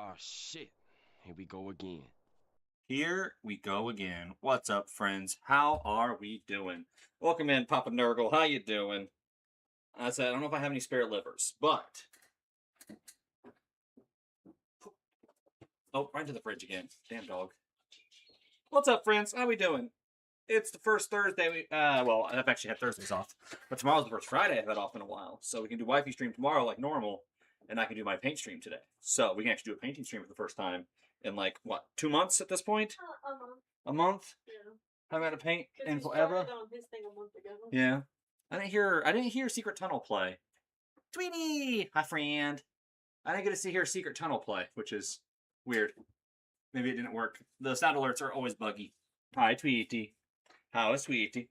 Oh shit. Here we go again. Here we go again. What's up, friends? How are we doing? Welcome in, Papa Nurgle. How you doing? I said I don't know if I have any spare livers, but right into the fridge again. Damn dog. What's up, friends? How we doing? It's the first Thursday. Well, I've actually had Thursdays off, but tomorrow's the first Friday I've had off in a while, so we can do wifey stream tomorrow like normal, and I can do my paint stream today. So we can actually do a painting stream for the first time in like what 2 months at this point? A month. A month? Yeah. I've had to paint in He forever. started on his thing a month ago. Yeah. I didn't hear Secret Tunnel play. Tweety! Hi, friend. I didn't get to hear Secret Tunnel play, which is weird. Maybe it didn't work. The sound alerts are always buggy. Hi, Tweety. How is Tweety?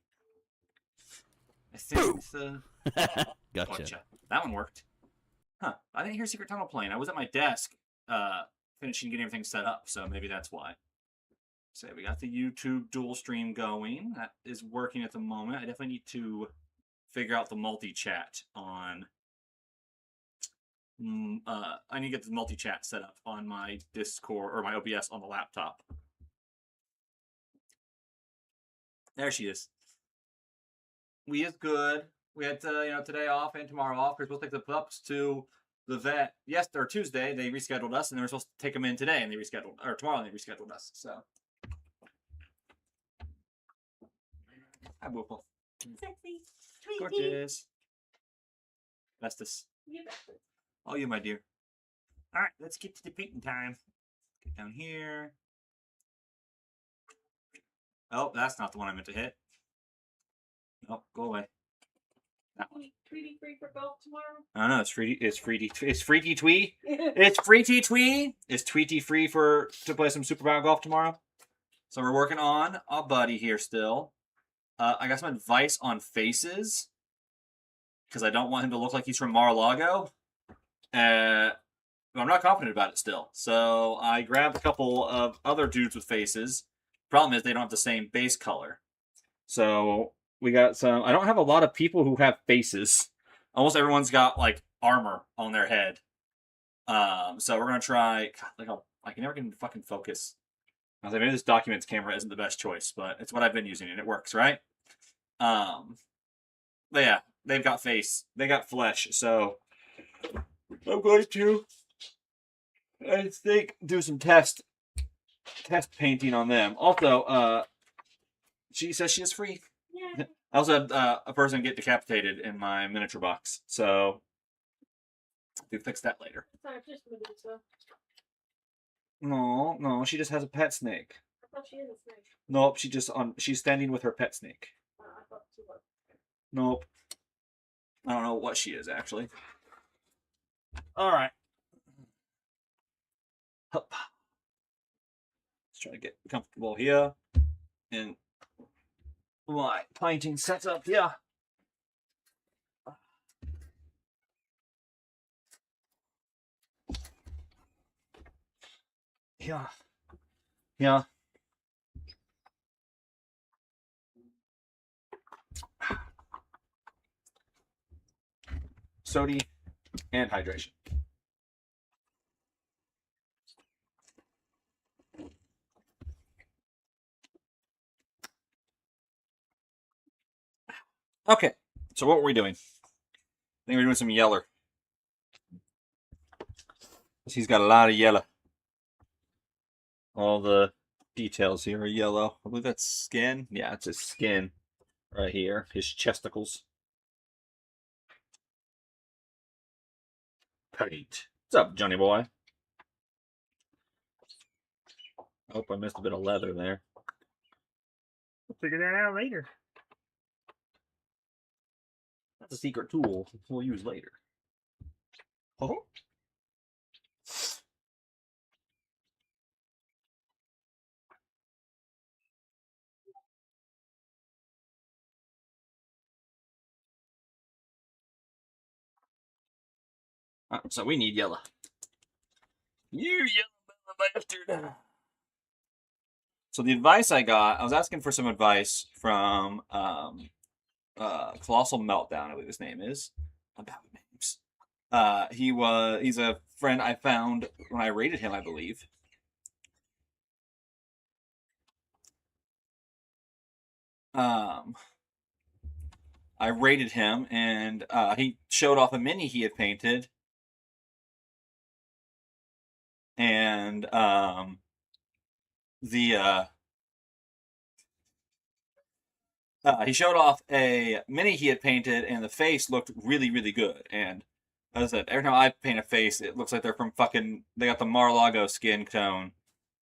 I think Gotcha. That one worked. Huh. I didn't hear Secret Tunnel playing. I was at my desk finishing getting everything set up, so maybe that's why. So we got the YouTube dual stream going. That is working at the moment. I definitely need to figure out the multi-chat on... I need to get the multi-chat set up on my Discord, or my OBS on the laptop. There she is. We is good. We had today off and tomorrow off. We're supposed to take the pups to the vet Tuesday. They rescheduled us, and they were supposed to take them in today, and they rescheduled, or tomorrow, and they rescheduled us. So, hi, Woofle. Sexy. Tweety. Gorgeous. Bestus. You bet. Oh, you, my dear. All right, let's get to the painting time. Get down here. Oh, that's not the one I meant to hit. Nope, go away. That one. Tweety free for golf tomorrow? I don't know. It's Freety Twee. It's Freety Twee. Is Tweety free to play some Super Battle Golf tomorrow? So we're working on a buddy here still. I got some advice on faces because I don't want him to look like he's from Mar-a-Lago. But I'm not confident about it still. So I grabbed a couple of other dudes with faces. Problem is they don't have the same base color. So we got some... I don't have a lot of people who have faces. Almost everyone's got, like, armor on their head. So we're going to try... God, I can never get into fucking focus. I was like, maybe this documents camera isn't the best choice, but it's what I've been using, and it works, right? But yeah, they've got face. They got flesh, so... I'm going to, I think, do some test painting on them. Also, she says she is free. Yeah. I also had a person get decapitated in my miniature box, so we'll fix that later. Sorry, just Medusa. No, she just has a pet snake. I thought she is a snake. Nope, she's standing with her pet snake. I thought she was. Nope. I don't know what she is, actually. All right. Hup. Let's try to get comfortable here. And my painting setup here. Yeah. Sodium and hydration. Okay, so what were we doing? I think we're doing some yeller. He's got a lot of yellow. All the details here are yellow. I believe that's skin. Yeah, it's his skin right here. His chesticles. Paint. What's up, Johnny boy? Oh, I missed a bit of leather there. We'll figure that out later. That's a secret tool we'll use later. Oh. So we need yellow. You yellow bastard. So the advice I was asking for some advice from Colossal Meltdown, I believe his name is, about names. He's a friend I found when I rated him, I believe. I rated him, and he showed off a mini he had painted, and he showed off a mini he had painted, and the face looked really, really good. And as I said, every time I paint a face, it looks like they're from fucking. They got the Mar-a-Lago skin tone,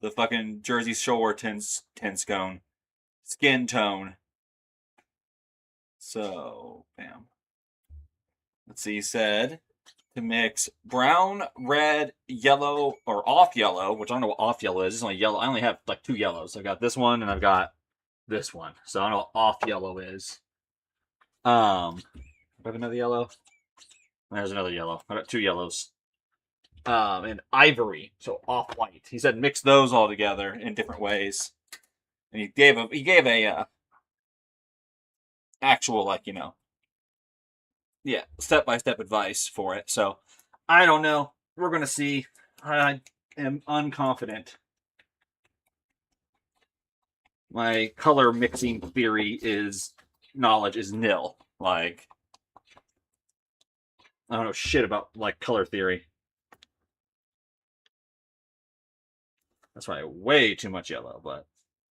the fucking Jersey Shore tin scone, skin tone. So, bam. Let's see. He said to mix brown, red, yellow, or off yellow, which I don't know what off yellow is. It's only yellow. I only have like 2 yellows. I've got this one and I've got this one. So I don't know what off yellow is. Do I have another yellow? There's another yellow. I got 2 yellows. And ivory, so off white. He said mix those all together in different ways. And he gave a actual, like, step-by-step advice for it. So I don't know. We're gonna see. I am unconfident. My color mixing knowledge is nil. Like, I don't know shit about like color theory. That's probably way too much yellow, but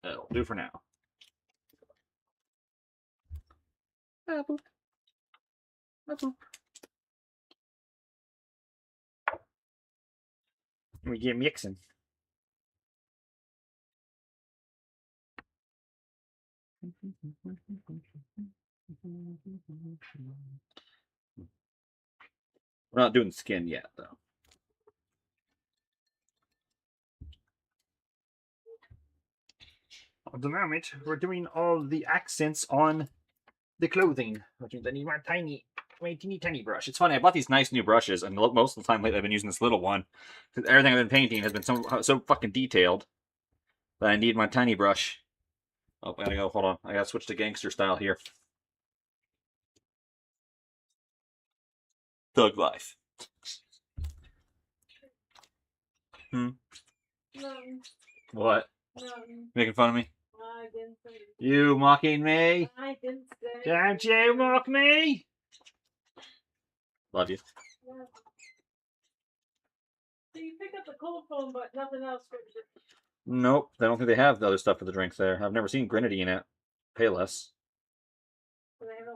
it'll do for now. Boop. Boop. We get mixing. We're not doing skin yet, though. At the moment, we're doing all the accents on the clothing. Which means I need my teeny tiny brush. It's funny, I bought these nice new brushes, and most of the time lately I've been using this little one. Because everything I've been painting has been so fucking detailed that I need my tiny brush. Oh, I gotta go. Hold on. I gotta switch to gangster style here. Thug life. What? Making fun of me? I didn't say. You mocking me? I didn't say. Don't you mock me? Love you. Yeah. So you pick up the cold foam, but nothing else for it. Nope. I don't think they have the other stuff for the drinks there. I've never seen grenadine at Payless. Do they have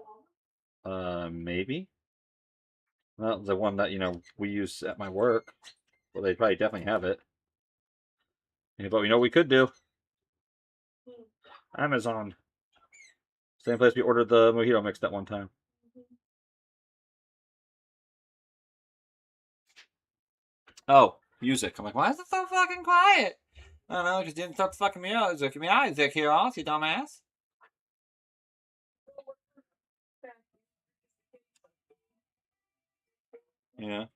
a long? Maybe. Well, the one that, we use at my work. Well, they probably definitely have it. Yeah, but we know what we could do. Amazon. Same place we ordered the mojito mix that one time. Oh, music. I'm like, why is it so fucking quiet? I don't know, because you didn't start fucking music. Music here, you dumbass. Yeah.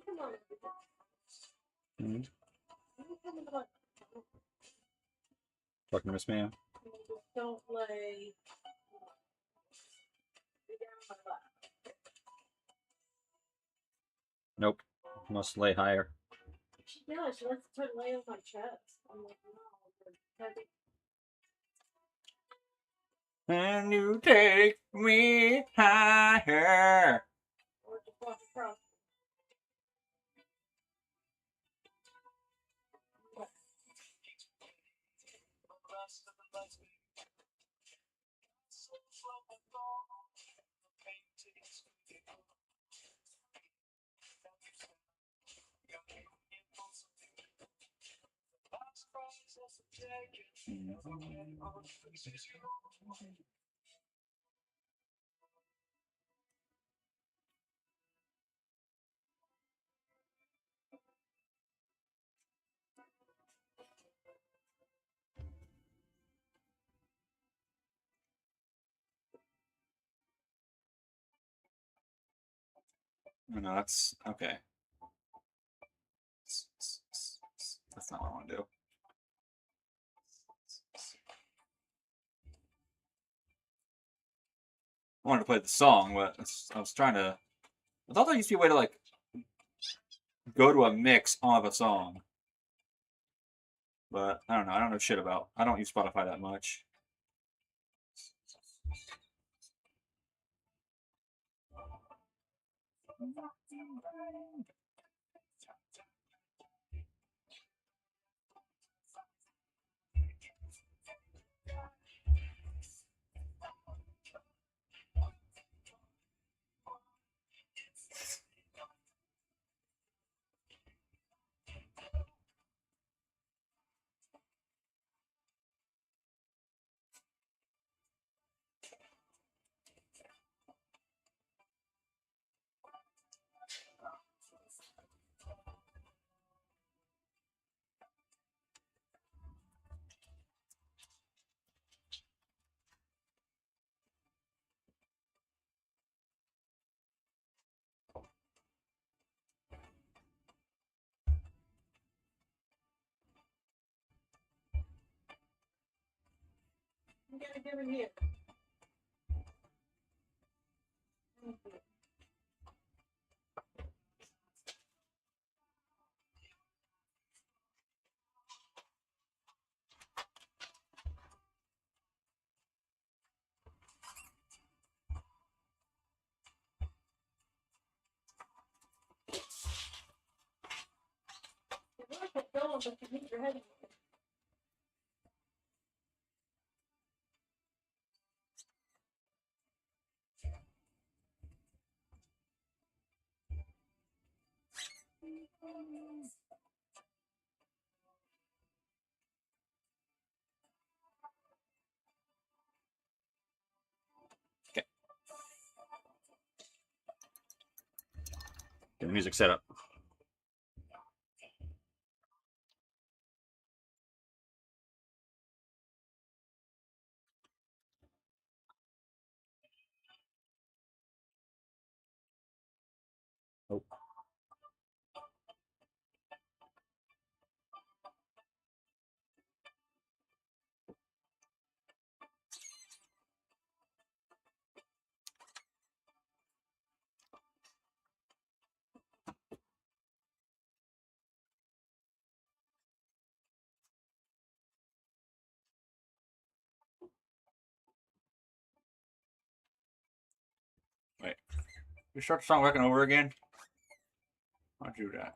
Come on. Mm-hmm. Come on. Fucking miss man. Don't lay down my lap. Nope. Must lay higher. Yeah, she lets it lay on my chest. I'm like, no, you're heavy. And you take me higher. Or just walk across. No, that's okay. That's not what I want to do. I wanted to play the song, but I was trying to. I thought there used to be a way to like go to a mix of a song, but I don't know. I don't know shit about. I don't use Spotify that much. You gotta give it here. You want to go, but you need your head. Okay. Get the music set up. Oh. Wait. You start the song working over again? I'll do that.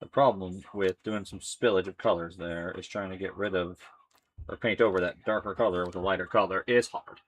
The problem with doing some spillage of colors there is trying to get rid of or paint over that darker color with a lighter color is hard.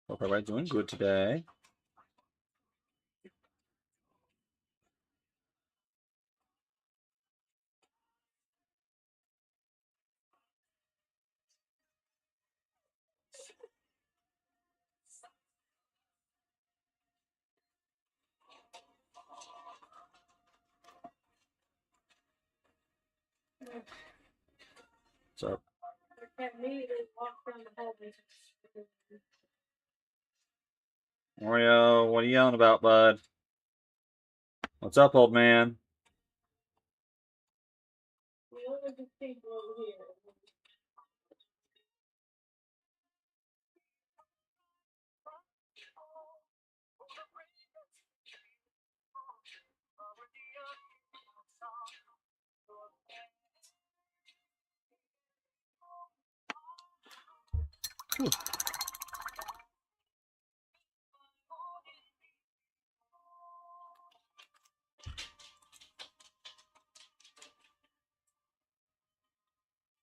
Hope everybody's doing good today. What's up? Oreo, what are you yelling about, bud? What's up, old man? Whew.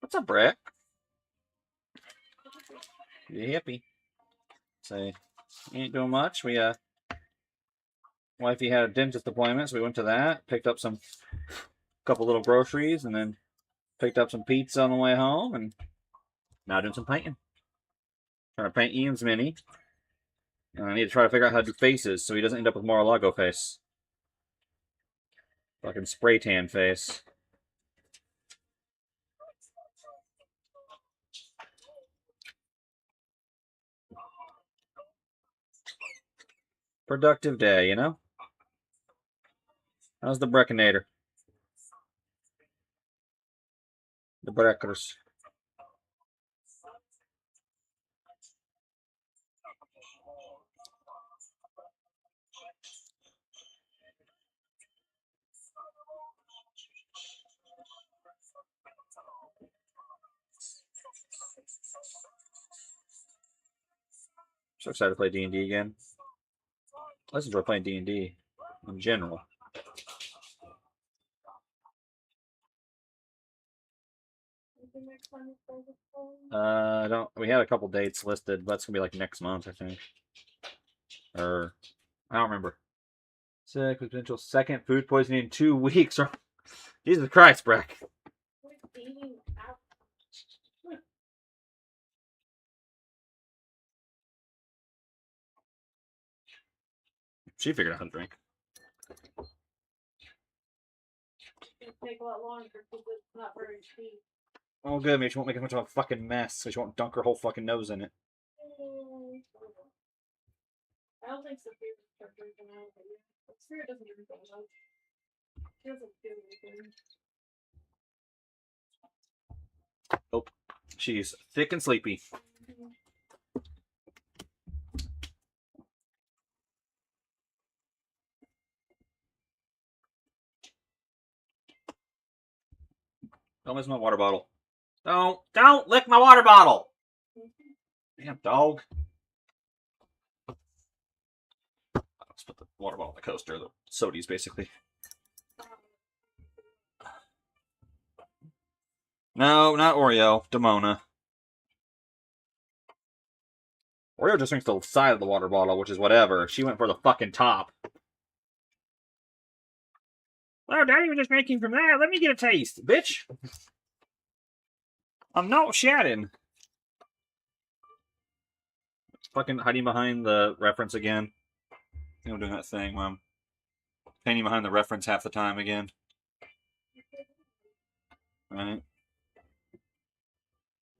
What's up, Brick? You happy? Say, ain't doing much. Wifey had a dentist appointment, so we went to that. Picked up some couple little groceries, and then picked up some pizza on the way home, and now doing some painting. Trying to paint Ian's mini. And I need to try to figure out how to do faces so he doesn't end up with Mar-a-Lago face. Fucking spray tan face. Productive day, you know? How's the Breckonator? The Breckers. So excited to play D&D again. I just enjoy playing D&D in general. The next time it's over for you? I don't. We had a couple dates listed, but it's gonna be like next month, I think. Or I don't remember. Sick with potential second food poisoning in 2 weeks. Jesus Christ, Breck. Quit eating out. She figured out how to drink. It'll take a lot longer because it's not very cheap. Oh, good. Maybe she won't make as much of a fucking mess, so she won't dunk her whole fucking nose in it. I don't think Sophia's start drinking out, but yeah. Sophia doesn't drink that much. She doesn't do anything. Nope. She's thick and sleepy. Don't miss my water bottle. Don't lick my water bottle! Damn dog. Let's put the water bottle on the coaster. The sodies, basically. No, not Oreo. Demona. Oreo just drinks the side of the water bottle, which is whatever. She went for the fucking top. Well, Daddy was just drinking from that. Let me get a taste, bitch. I'm not shouting. Fucking hiding behind the reference again. You know, doing that thing where I'm painting behind the reference half the time again. Right?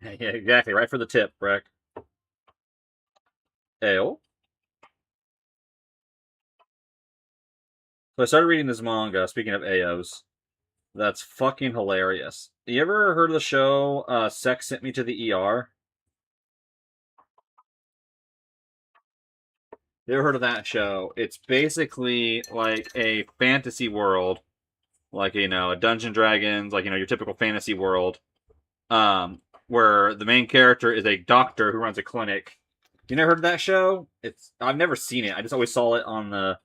Yeah, exactly. Right for the tip, Breck. Ale. So I started reading this manga, speaking of AOs. That's fucking hilarious. You ever heard of the show Sex Sent Me to the ER? You ever heard of that show? It's basically like a fantasy world. Like, you know, a Dungeon Dragons, like, you know, your typical fantasy world. Where the main character is a doctor who runs a clinic. You never heard of that show? I've never seen it. I just always saw it on the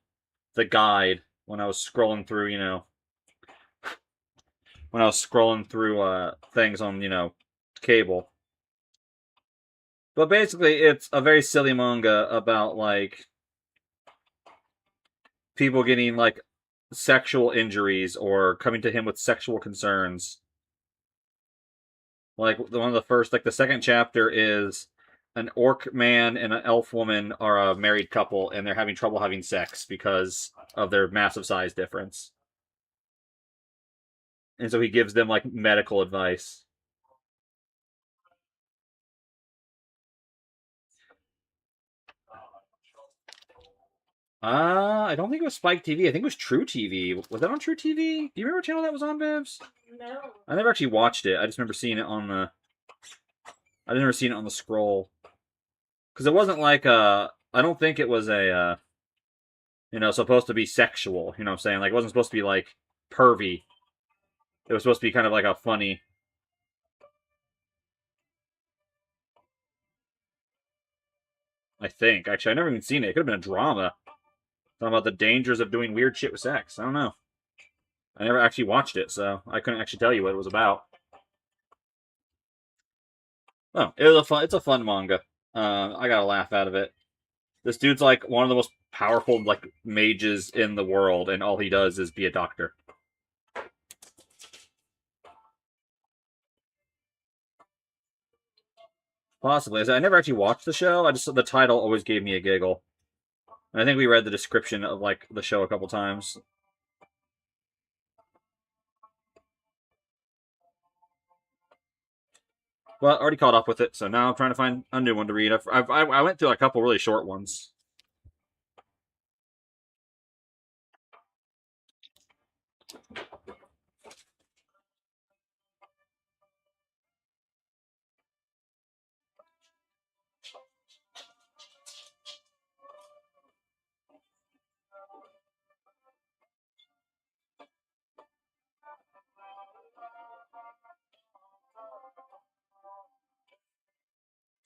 guide when I was scrolling through, you know, things on, you know, cable. But basically, it's a very silly manga about, like, people getting, like, sexual injuries or coming to him with sexual concerns. Like, one of the first, like, the second chapter is an orc man and an elf woman are a married couple, and they're having trouble having sex because of their massive size difference. And so he gives them, like, medical advice. I don't think it was Spike TV. I think it was True TV. Was that on True TV? Do you remember what channel that was on, Bibs? No. I never actually watched it. I just remember seeing it on the... I never seen it on the scroll. Because it wasn't like a... I don't think it was a... you know, supposed to be sexual. You know what I'm saying? Like, it wasn't supposed to be, like, pervy. It was supposed to be kind of like a funny... I think. Actually, I never even seen it. It could have been a drama. Talking about the dangers of doing weird shit with sex. I don't know. I never actually watched it, so I couldn't actually tell you what it was about. Oh, it's a fun manga. I got a laugh out of it. This dude's like one of the most powerful like mages in the world, and all he does is be a doctor. Possibly. I never actually watched the show. The title always gave me a giggle. And I think we read the description of like the show a couple times. Well, I already caught up with it, so now I'm trying to find a new one to read. I went through a couple really short ones.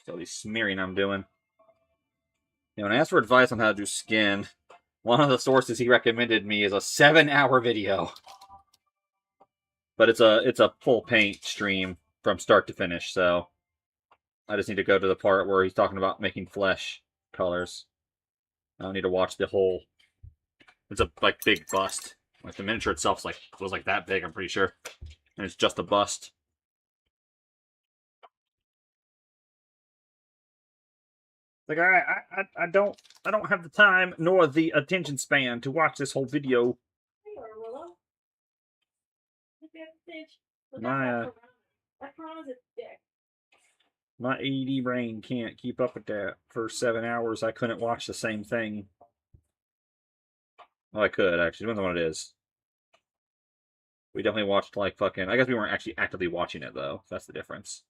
So the smearing I'm doing. You know, when I asked for advice on how to do skin, one of the sources he recommended me is a 7-hour video. But it's a full paint stream. from start to finish, so I just need to go to the part where he's talking about making flesh colors. I don't need to watch the whole. It's a like big bust. Like the miniature itself was like that big, I'm pretty sure. And it's just a bust. Like I don't have the time nor the attention span to watch this whole video. Hey, Willow. Look at the fish. Look My, at that piranha's a dick. My ADD brain can't keep up with that. For 7 hours, I couldn't watch the same thing. Well, I could, actually. Depends on what it is. We definitely watched, like, fucking... I guess we weren't actually actively watching it, though. That's the difference.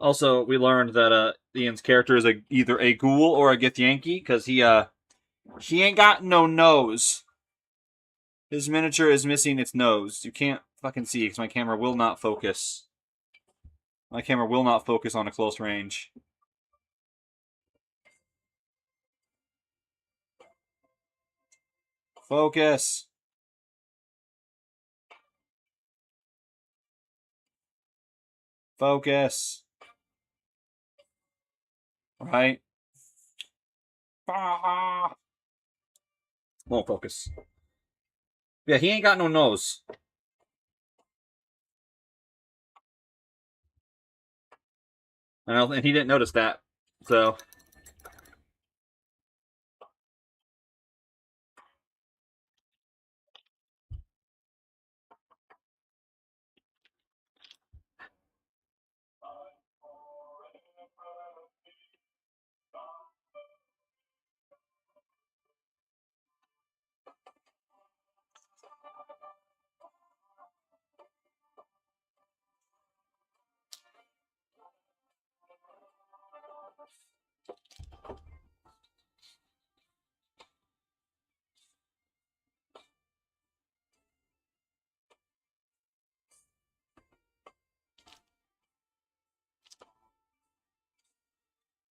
Also, we learned that Ian's character is either a ghoul or a Githyanki, because he ain't got no nose. His miniature is missing its nose. You can't fucking see, because my camera will not focus. My camera will not focus on a close range. Focus. Focus. Right? Won't focus. Yeah, he ain't got no nose. And he didn't notice that. So...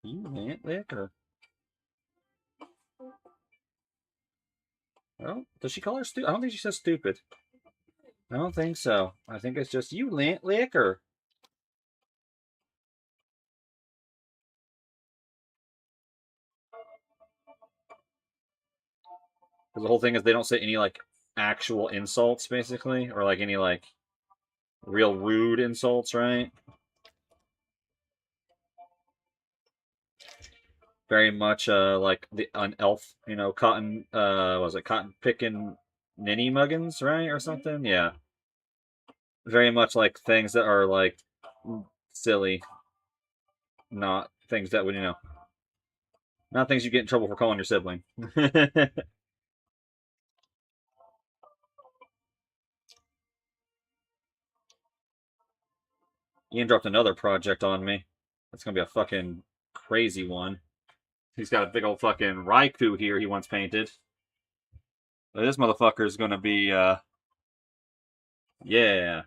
You went liquor. Oh, does she call her stupid? I don't think she says stupid. I don't think so. I think it's just, you lent liquor. Because the whole thing is they don't say any, like, actual insults, basically. Or, like, any, like, real rude insults, right? Very much, like, an elf, you know, cotton, was it cotton picking ninny muggins, right? Or something? Yeah. Very much like things that are, like, silly. Not things that would, you know, not things you get in trouble for calling your sibling. Ian dropped another project on me. That's gonna be a fucking crazy one. He's got a big old fucking Raikou here he once painted. But this motherfucker's gonna be, yeah.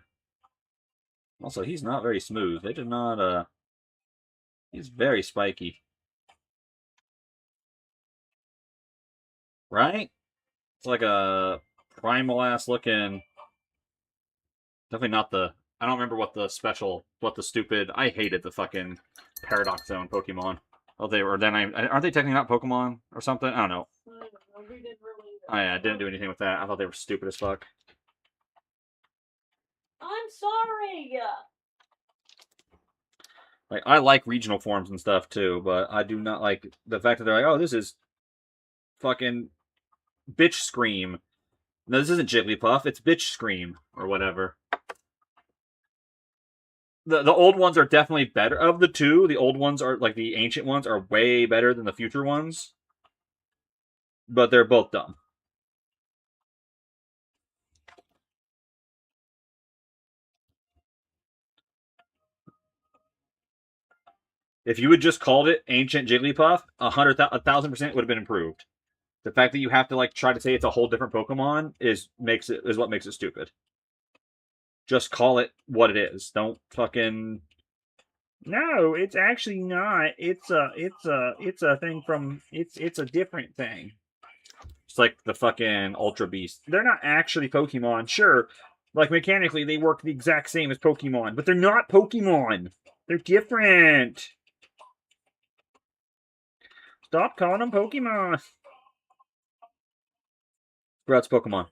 Also, he's not very smooth. They did not, he's very spiky. Right? It's like a primal-ass looking... Definitely not the... I don't remember what the stupid... I hated the fucking Paradox Zone Pokemon. Oh, they were... Then aren't they technically not Pokemon or something? I don't know. Oh, yeah, I didn't do anything with that. I thought they were stupid as fuck. I'm sorry! Like, I like regional forms and stuff, too, but I do not like the fact that they're like, oh, this is fucking Bitch Scream. No, this isn't Jigglypuff, it's Bitch Scream, or whatever. The old ones are definitely better. Of the two, the old ones are, like, the ancient ones are way better than the future ones. But they're both dumb. If you had just called it Ancient Jigglypuff, 1,000% would have been improved. The fact that you have to, like, try to say it's a whole different Pokemon is what makes it stupid. Just call it what it is. Don't fucking... No, it's actually not. It's a thing from... It's a different thing. Just like the fucking Ultra Beast. They're not actually Pokemon, sure. Like, mechanically, they work the exact same as Pokemon, but they're not Pokemon. They're different. Stop calling them Pokemon. Bro, it's Pokemon.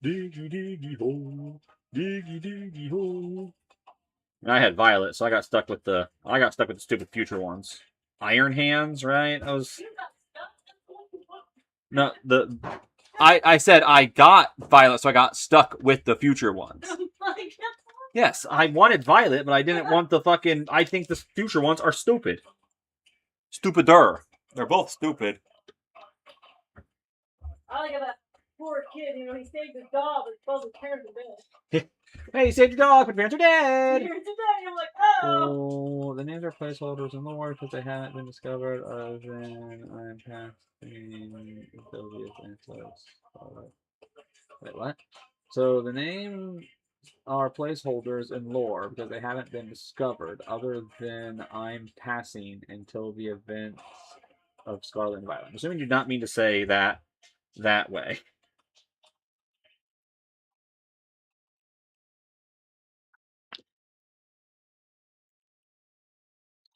Diggy diggy hole, diggy diggy hole. I had Violet, so I got stuck with the stupid future ones. Iron Hands, right? I was no the I said I got Violet, so I got stuck with the future ones. Yes, I wanted Violet, but I didn't want the fucking. I think the future ones are stupid. Stupider. They're both stupid. I like that poor kid, you know, he saved his dog, but both his parents are dead. Hey, you saved your dog, but parents are dead. Parents are dead, I'm like, oh! So the names are placeholders in the war because they haven't been discovered. Other than I'm passing ability of antelopes. Wait, what? So the names are placeholders in lore because they haven't been discovered. Other than I'm passing until the events of Scarlet and Violet. I'm assuming you do not mean to say that way.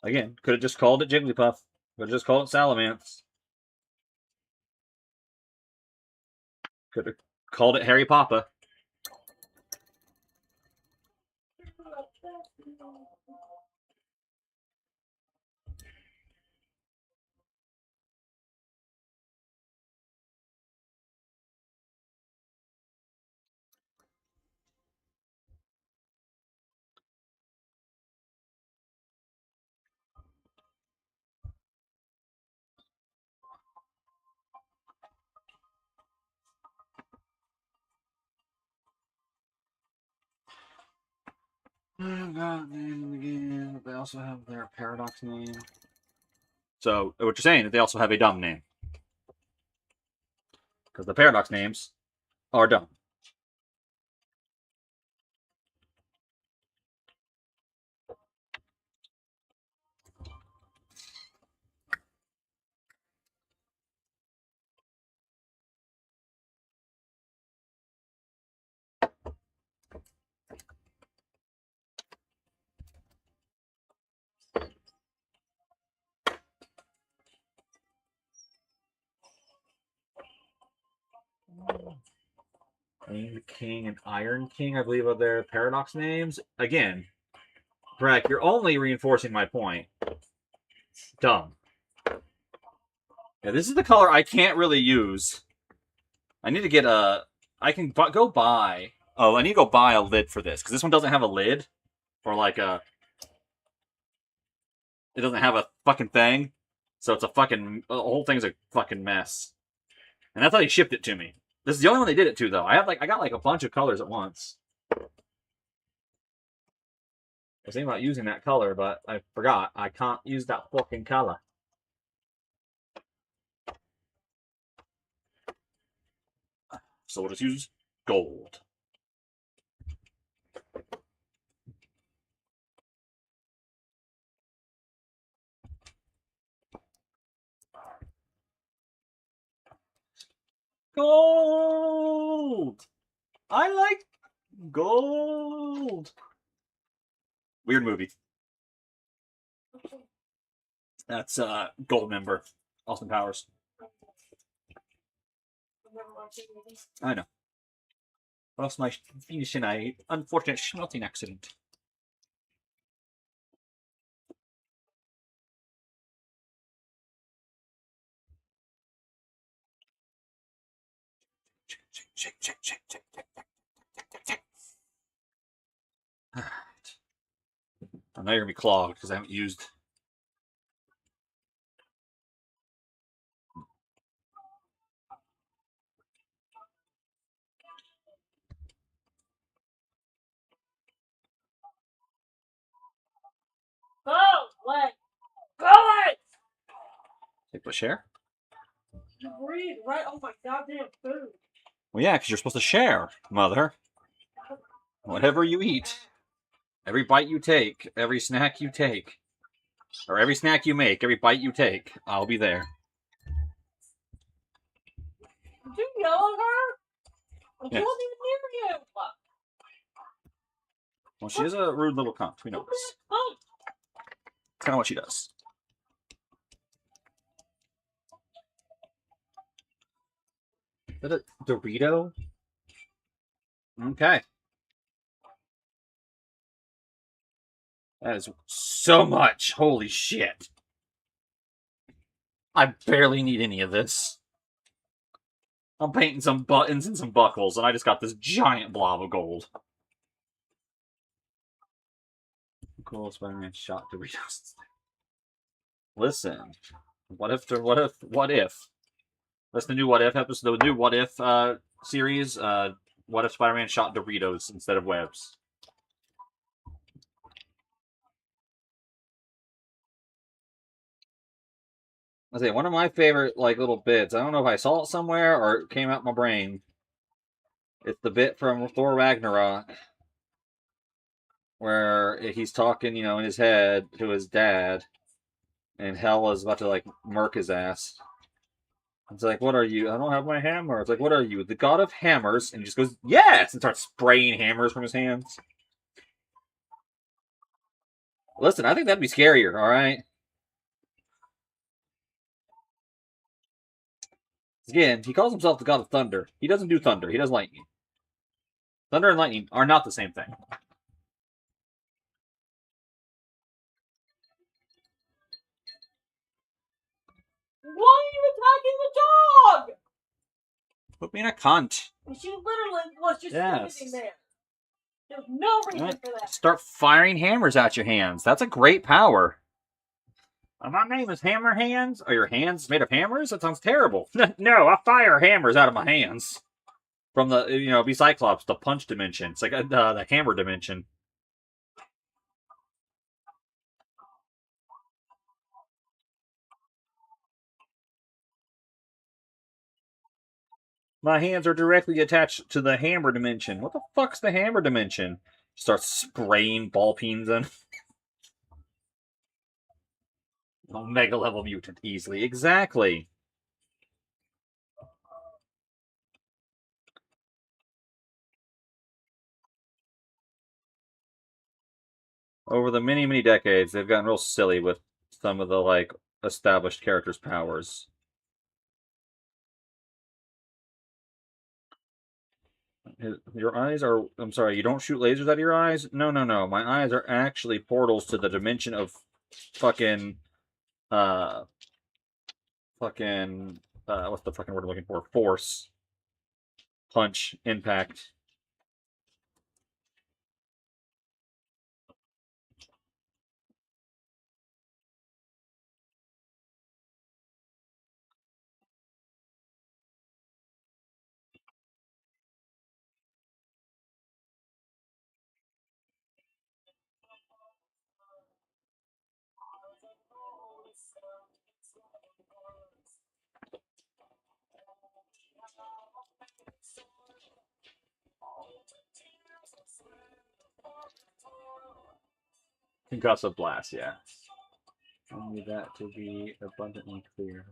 Again, could have just called it Jigglypuff. Could have just called it Salamence. Could have called it Harry Papa. I've got them again. They also have their paradox name. So what you're saying is they also have a dumb name. Because the paradox names are dumb. Flame King and Iron King, I believe, are their paradox names. Again, Breck, you're only reinforcing my point. Dumb. Yeah, this is the color I can't really use. I need to get a. I can go buy. Oh, I need to go buy a lid for this because this one doesn't have a lid, or like a. It doesn't have a fucking thing, so it's a fucking. The whole thing's a fucking mess. And that's how he shipped it to me. This is the only one they did it to, though. I got like a bunch of colors at once. I was thinking about using that color, but I forgot. I can't use that fucking color. So we'll just use gold. Gold! I like gold! Weird movie. That's Gold member. Austin Powers. I know. Lost my Venus in a unfortunate smelting accident. I know you're gonna be clogged because I haven't used. Go away! Go away! Take the share. You breathe right on my goddamn food. Well, yeah, because you're supposed to share, mother. Whatever you eat, every bite you take, every snack you take, or every snack you make, every bite you take, I'll be there. Did you yell at her? She Yes. wasn't even near you. Well, she is a rude little cunt. We know this. Oh, It's kind of what she does. Is that a Dorito? Okay. That is so much. Holy shit. I barely need any of this. I'm painting some buttons and some buckles, and I just got this giant blob of gold. Cool, Spider-Man shot Doritos. Listen. What if? That's the new What If episode. The new What If series. What if Spider-Man shot Doritos instead of webs? I say one of my favorite little bits. I don't know if I saw it somewhere or it came out my brain. It's the bit from Thor Ragnarok where he's talking, in his head to his dad, and Hel is about to murk his ass. It's like, what are you? I don't have my hammer. It's like, what are you? The god of hammers? And he just goes, yes! And starts spraying hammers from his hands. Listen, I think that'd be scarier, alright? Again, he calls himself the god of thunder. He doesn't do thunder. He does lightning. Thunder and lightning are not the same thing. why are you attacking the dog? Put me in a cunt. She literally was just Yes. standing there. There's no reason Right. for that. Start firing hammers at your hands. That's a great power. My name is Hammer Hands. Are your hands made of hammers? That sounds terrible. No, I fire hammers out of my hands. From the, be Cyclops, the punch dimension. It's like the hammer dimension. My hands are directly attached to the hammer dimension. What the fuck's the hammer dimension? Start spraying ball peens in. Omega level mutant easily. Exactly. Over the many, many decades, they've gotten real silly with some of the established characters' powers. Your eyes are. I'm sorry, you don't shoot lasers out of your eyes? No, no, no. My eyes are actually portals to the dimension of fucking. What's the fucking word I'm looking for? Force. Punch. Impact. Concussive blast, yeah. Only that to be abundantly clear.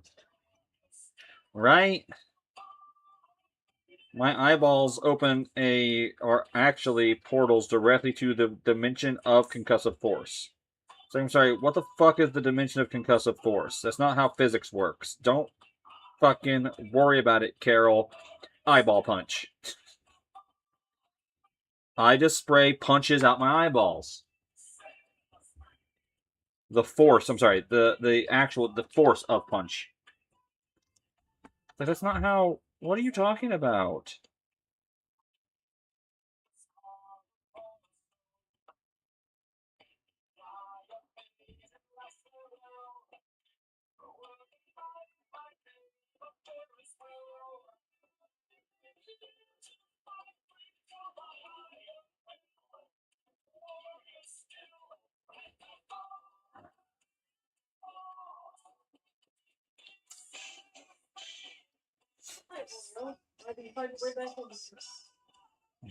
Right? My eyeballs are actually portals directly to the dimension of concussive force. So I'm sorry, what the fuck is the dimension of concussive force? That's not how physics works. Don't fucking worry about it, Carol. Eyeball punch. I just spray punches out my eyeballs. The force, I'm sorry, the force of punch. But that's not how, what are you talking about?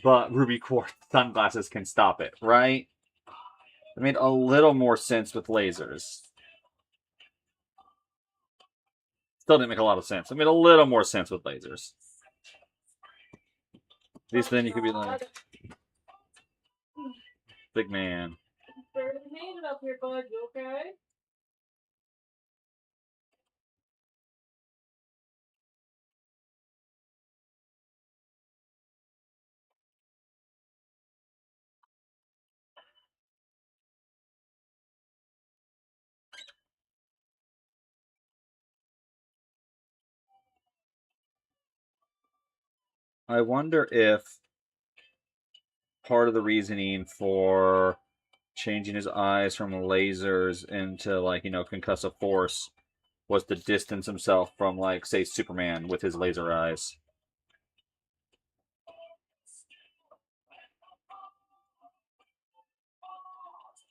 But ruby quartz sunglasses can stop it, right? It made a little more sense with lasers. Still didn't make a lot of sense. It made a little more sense with lasers. At least then you could be like, big man. Barely made it up here, bud. You okay? I wonder if part of the reasoning for changing his eyes from lasers into, like, concussive force was to distance himself from, like, say, Superman with his laser eyes.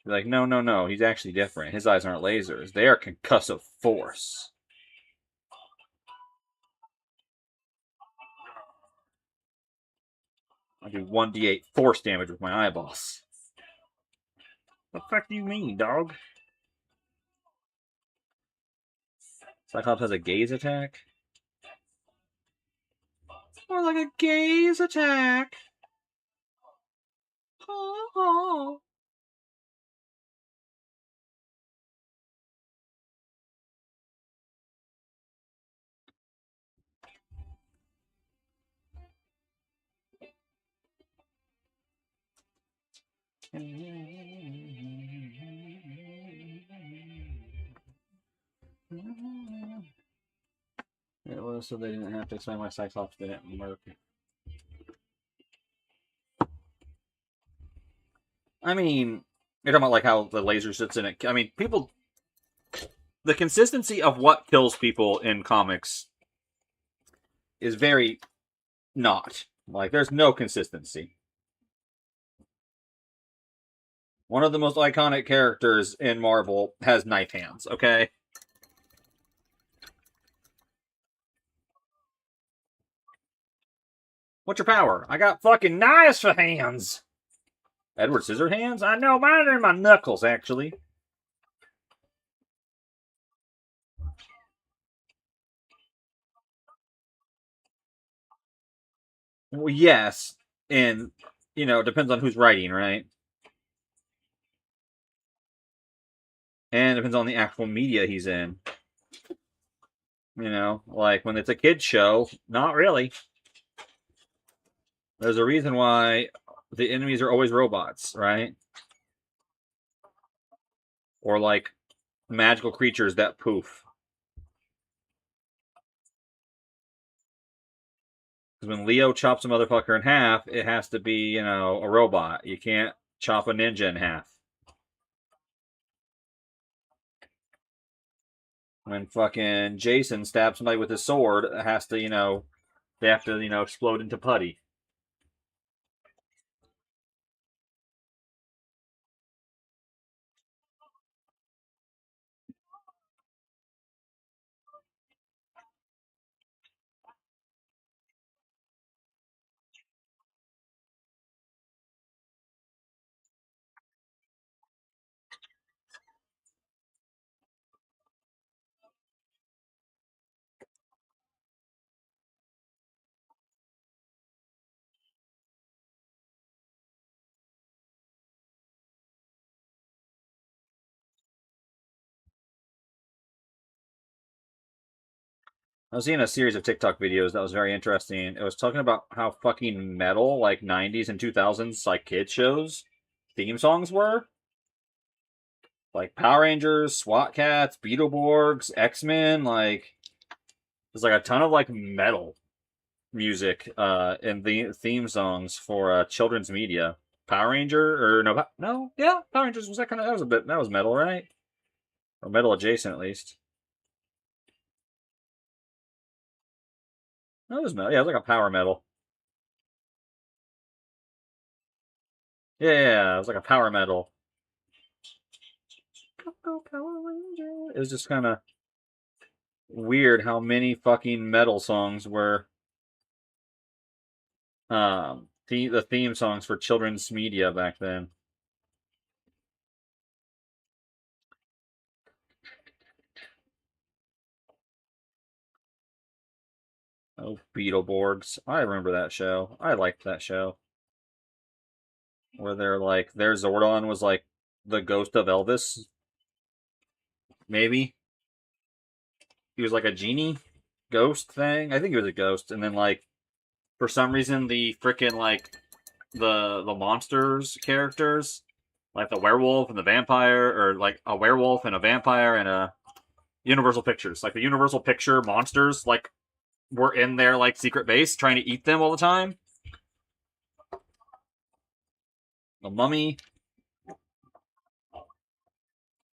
Like, no, no, no, he's actually different. His eyes aren't lasers. They are concussive force. I do 1d8 force damage with my eyeballs. What the fuck do you mean, dog? Cyclops has a gaze attack? More like a gaze attack. Oh. It was so they didn't have to explain why Cyclops didn't work. I mean, you're talking about like how the laser sits in it. I mean, people. The consistency of what kills people in comics is very not. Like, there's no consistency. One of the most iconic characters in Marvel has knife hands, okay? What's your power? I got fucking knives for hands! Edward Scissorhands? I know, mine are in my knuckles, actually. Well, yes, and, it depends on who's writing, right? And it depends on the actual media he's in. Like when it's a kid's show, not really. There's a reason why the enemies are always robots, right? Or like magical creatures that poof. Because when Leo chops a motherfucker in half, it has to be, a robot. You can't chop a ninja in half. When fucking Jason stabs somebody with his sword, it has to, they have to, explode into putty. I was seeing a series of TikTok videos that was very interesting. It was talking about how fucking metal, like 90s and 2000s, like kid shows, theme songs were. Like Power Rangers, SWAT Cats, Beetleborgs, X-Men, like there's like a ton of like metal music and the theme songs for children's media. Power Ranger or no, yeah, Power Rangers was that was metal, right? Or metal adjacent at least. That was metal. Yeah, it was like a power metal. Yeah, it was like a power metal. Power Ranger. It was just kind of weird how many fucking metal songs were the theme songs for children's media back then. Oh, Beetleborgs. I remember that show. I liked that show. Where they're like, their Zordon was like the ghost of Elvis. Maybe. He was like a genie ghost thing. I think he was a ghost. And then like for some reason the freaking like the monsters characters, like the werewolf and the vampire, or like a werewolf and a vampire and a Universal Pictures. Like the Universal Picture monsters like were in their like secret base trying to eat them all the time. The Mummy.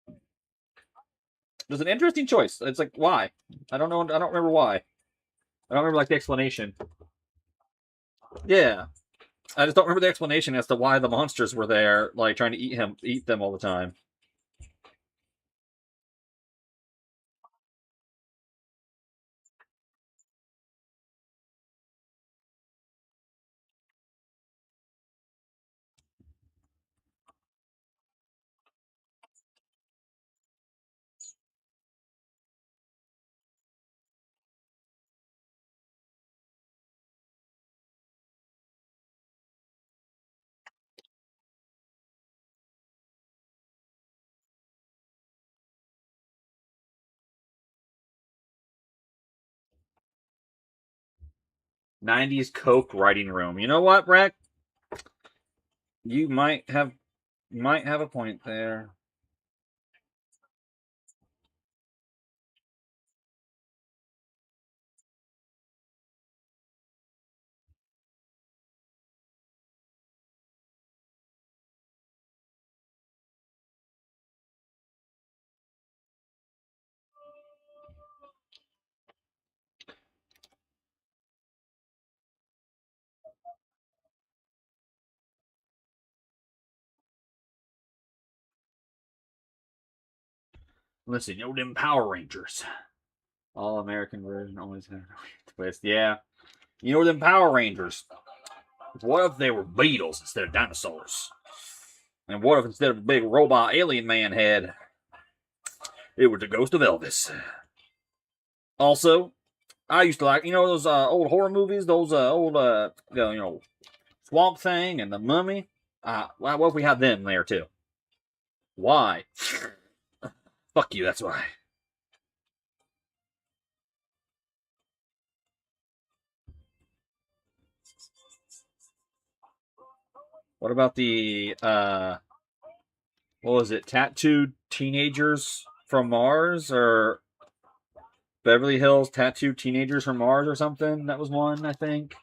It was an interesting choice. It's like why? I don't know. I don't remember why. I don't remember like the explanation. Yeah, I just don't remember the explanation as to why the monsters were there, like trying to eat them all the time. '90s Coke writing room. You know what, Breck? You might have a point there. Listen, you know them Power Rangers. All American version always had a twist. Yeah. You know them Power Rangers. What if they were beetles instead of dinosaurs? And what if instead of a big robot alien man head, it was the ghost of Elvis? Also, I used to like, you know, those old horror movies, those old, Swamp Thing and the Mummy. What if we had them there too? Why? Fuck you, that's why. What about the what was it? Tattooed teenagers from Mars, or Beverly Hills Tattooed Teenagers from Mars or something? That was one, I think.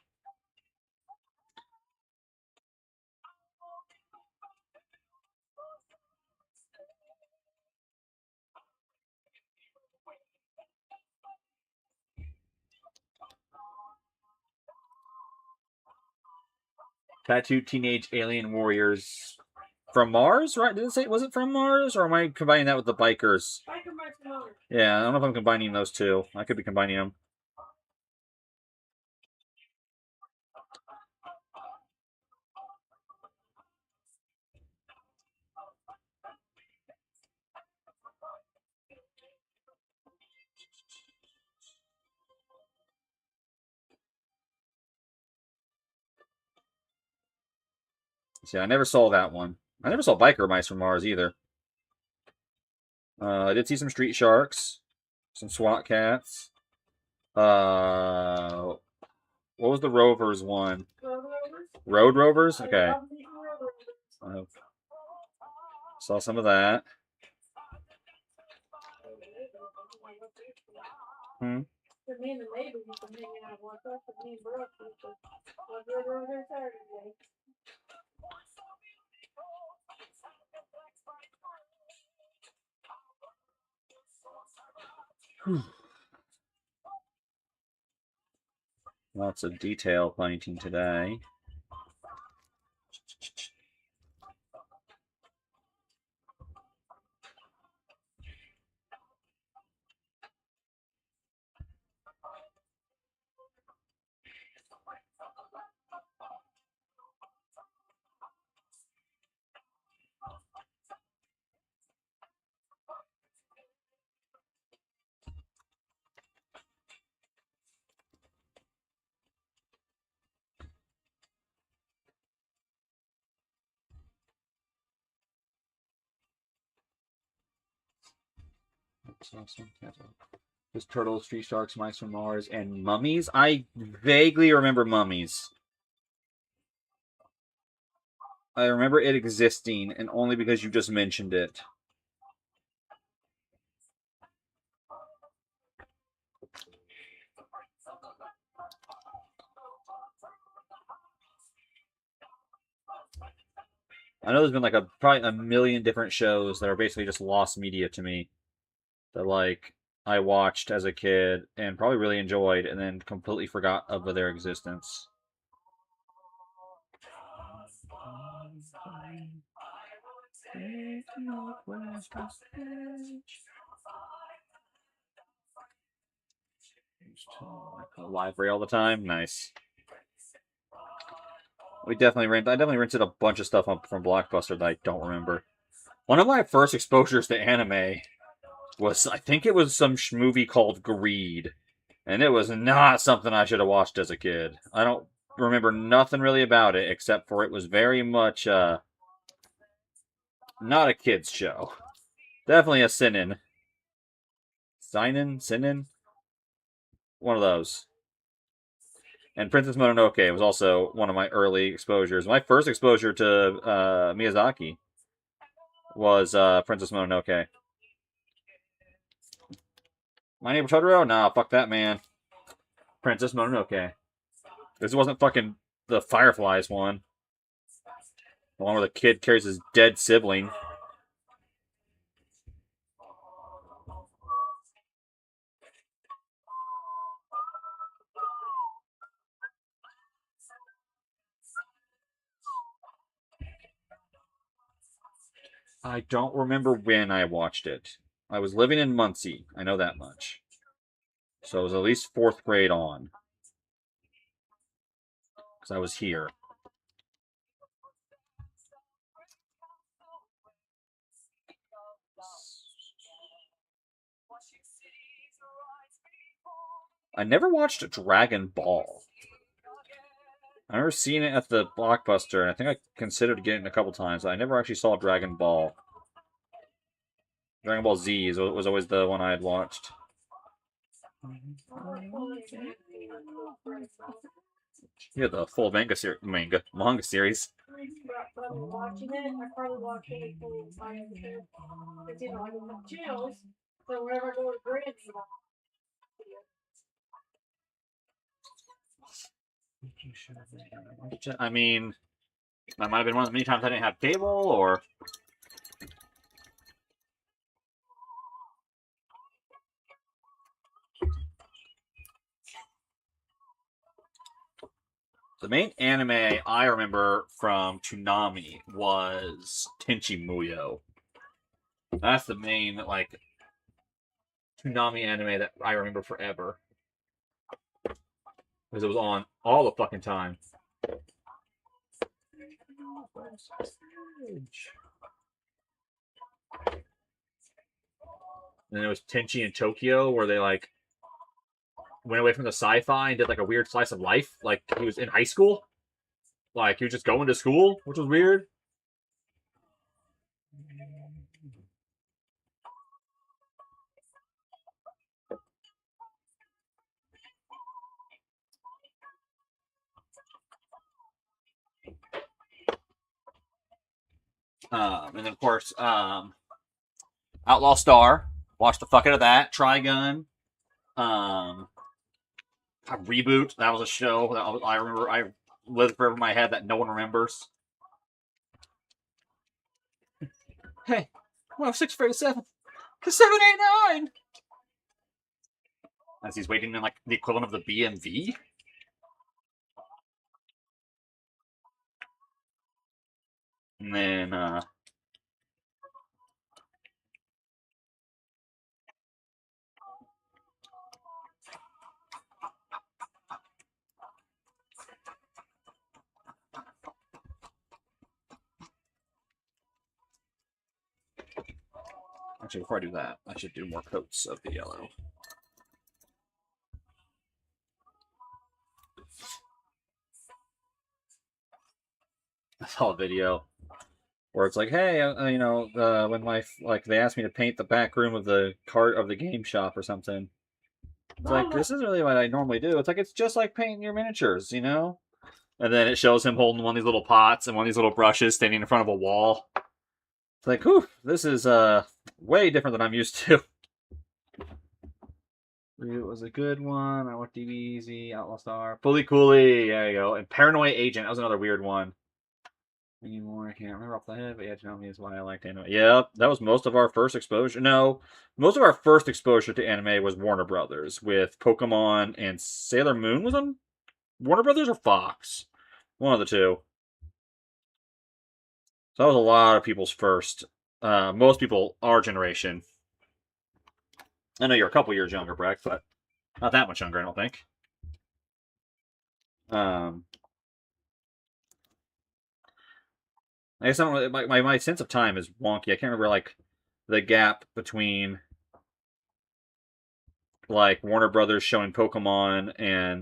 Tattooed Teenage Alien Warriors from Mars, right? Did it say, was it from Mars, or am I combining that with the bikers? Biker Mice Mother. Yeah, I don't know if I'm combining those two. I could be combining them. See, I never saw that one. I never saw Biker Mice from Mars either. I did see some Street Sharks, some SWAT Cats. What was the Rovers one? Road Rovers. Road Rovers? I Okay. love the Road Rovers. Saw some of that. Hmm. So me and the neighbor used to hang out once up, and me and Brooke used to walk over there Saturday. Lots of detail painting today. Just turtles, street sharks, mice from Mars, and mummies. I vaguely remember mummies. I remember it existing, and only because you just mentioned it. I know there's been like probably a million different shows that are basically just lost media to me. That like I watched as a kid and probably really enjoyed, and then completely forgot of their existence. Library all the time, nice. I definitely rented a bunch of stuff up from Blockbuster that I don't remember. One of my first exposures to anime was, I think it was some movie called Greed. And it was not something I should have watched as a kid. I don't remember nothing really about it, except for it was very much, not a kid's show. Definitely a seinen. Seinen? One of those. And Princess Mononoke was also one of my early exposures. My first exposure to Miyazaki was Princess Mononoke. My Neighbor Totoro? Nah, fuck that, man. Princess Mononoke. This wasn't fucking the Fireflies one. The one where the kid carries his dead sibling. I don't remember when I watched it. I was living in Muncie. I know that much. So it was at least 4th grade on. Because I was here. I never watched Dragon Ball. I remember seeing it at the Blockbuster, and I think I considered getting it a couple times. But I never actually saw Dragon Ball. Dragon Ball Z was always the one I had watched. Yeah, the full manga series. Watching it, I probably watched it full time. It's I don't have channels, so whenever I go to Granny, I mean, that might have been one of the many times I didn't have cable, or... The main anime I remember from Toonami was Tenchi Muyo. That's the main, like, Toonami anime that I remember forever. Because it was on all the fucking time. And then it was Tenchi in Tokyo, where they, like, went away from the sci-fi and did, like, a weird slice of life. Like, he was in high school. Like, he was just going to school, which was weird. And then, of course, Outlaw Star. Watched the fuck out of that. Trigun. A Reboot. That was a show that I remember. I lived forever in my head that no one remembers. Hey, well, 647. 789. As he's waiting in like the equivalent of the BMV. And then actually, before I do that, I should do more coats of the yellow. I saw a video Where it's like, hey, when they asked me to paint the back room of the game shop or something. It's like, this isn't really what I normally do. It's like, it's just like painting your miniatures, you know? And then it shows him holding one of these little pots and one of these little brushes standing in front of a wall. It's like, whew, this is way different than I'm used to. It was a good one. I want DBZ, Outlaw Star. Fully Cooley, there you go. And Paranoia Agent, that was another weird one. Anymore, I can't remember off the head, but yeah, Tsunami is why I liked anime. Yep, that was most of our first exposure. No, most of our first exposure to anime was Warner Brothers, with Pokemon and Sailor Moon was on Warner Brothers or Fox? One of the two. So that was a lot of people's first. Most people, our generation. I know you're a couple years younger, Breck, but not that much younger, I don't think. I guess I don't. My sense of time is wonky. I can't remember like the gap between like Warner Brothers showing Pokemon and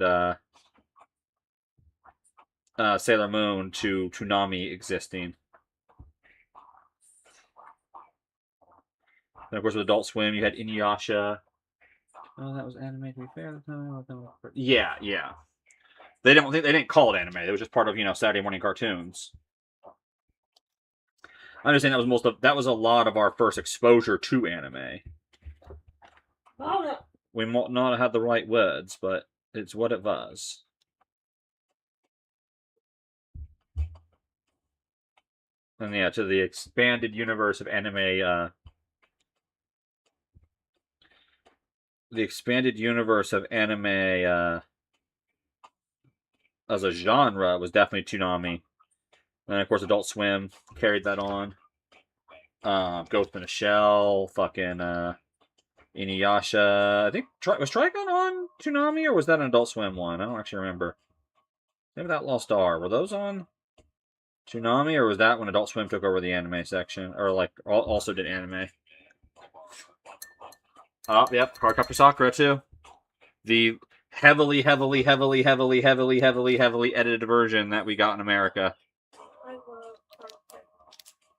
Sailor Moon to Toonami existing. And of course, with Adult Swim, you had Inuyasha. Oh, that was anime. To be fair, at the time. Yeah. They didn't call it anime. It was just part of Saturday morning cartoons. I understand that was a lot of our first exposure to anime. We might not have had the right words, but it's what it was. And yeah, to the expanded universe of anime, as a genre was definitely Toonami. And of course, Adult Swim carried that on. Ghost in a Shell, fucking Inuyasha. I think was Trigun on Toonami or was that an Adult Swim one? I don't actually remember. Maybe that Lost Star. Were those on Toonami or was that when Adult Swim took over the anime section or like also did anime? Oh, yep, Cardcaptor Sakura too. The heavily edited version that we got in America.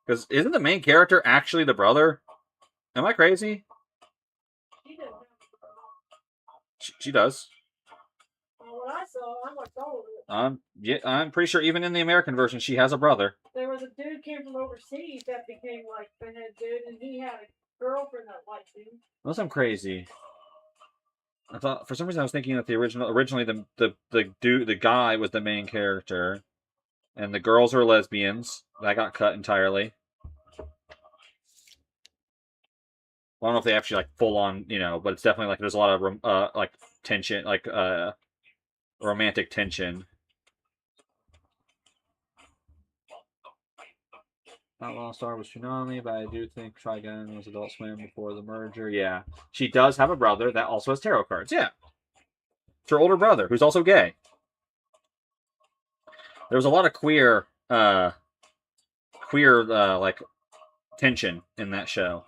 Because isn't the main character actually the brother? Am I crazy? She does. What I saw, I'm like, oh. Yeah, I'm pretty sure even in the American version, she has a brother. There was a dude came from overseas that became like the head dude, and he had a girlfriend that liked him. Unless I'm crazy. I thought for some reason I was thinking that originally the guy was the main character, and the girls were lesbians. That got cut entirely. I don't know if they actually like full on, but it's definitely like there's a lot of like tension, like romantic tension. Outlaw Star was Toonami, but I do think Trigun was Adult Swim before the merger. Yeah, she does have a brother that also has tarot cards. Yeah, it's her older brother who's also gay. There was a lot of queer like tension in that show.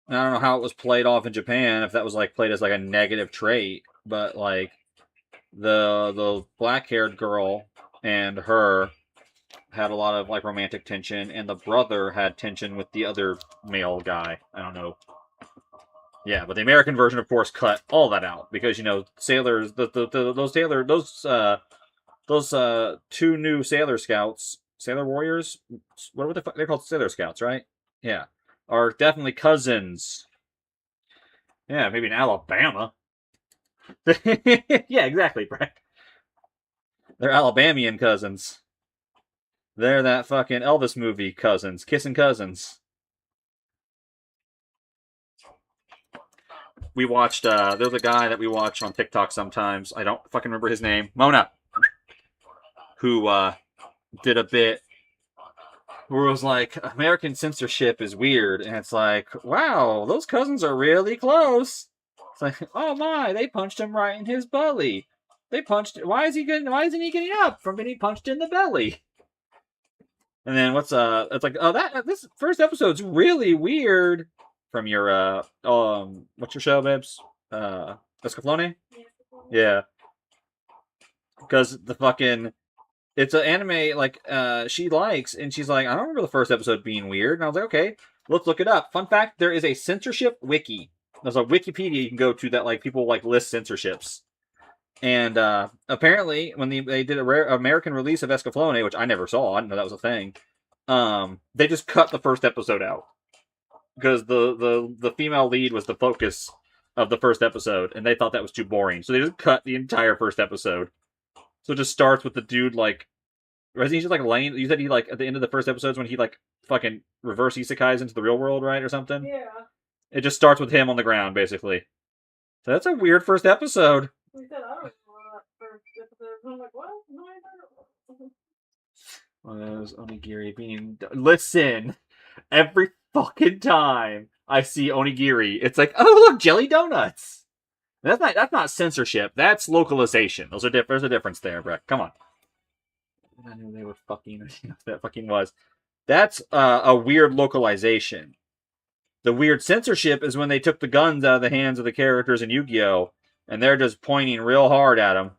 And I don't know how it was played off in Japan, if that was like played as like a negative trait, but like the black-haired girl and her had a lot of like romantic tension, and the brother had tension with the other male guy. I don't know. Yeah, but the American version, of course, cut all that out because sailors, those two new Sailor Scouts, Sailor Warriors, what the fuck they're called, Sailor Scouts, right? Yeah, are definitely cousins. Yeah, maybe in Alabama. Yeah, exactly, Brett. They're Alabamian cousins. They're that fucking Elvis movie cousins, kissing cousins. We watched, there's a guy that we watch on TikTok sometimes. I don't fucking remember his name. Mona. Who, did a bit where it was like, American censorship is weird. And it's like, wow, those cousins are really close. It's like, oh my, they punched him right in his belly. Why isn't he getting up from getting punched in the belly? And then it's like, oh, this first episode's really weird. From your, what's your show, babes? Escaflowne? Yeah. Because the fucking, It's an anime like she likes, and she's like, I don't remember the first episode being weird. And I was like, okay, let's look it up. Fun fact: there is a censorship wiki. There's a Wikipedia you can go to that like people like list censorships. And apparently, when they did a rare American release of Escaflowne, which I never saw, I didn't know that was a thing. They just cut the first episode out because the female lead was the focus of the first episode, and they thought that was too boring, so they just cut the entire first episode. So it just starts with the dude like, or he just like laying. You said he like at the end of the first episodes when he like fucking reverse isekais into the real world, right, or something. Yeah. It just starts with him on the ground, basically. So that's a weird first episode. We said, I don't know that first episode. I'm like, what? No, I don't. Was onigiri being listen every fucking time I see onigiri, it's like, oh look, jelly donuts. That's not censorship. That's localization. There's a difference there, Breck. Come on. I knew they were fucking. That fucking was. That's a weird localization. The weird censorship is when they took the guns out of the hands of the characters in Yu-Gi-Oh, and they're just pointing real hard at them.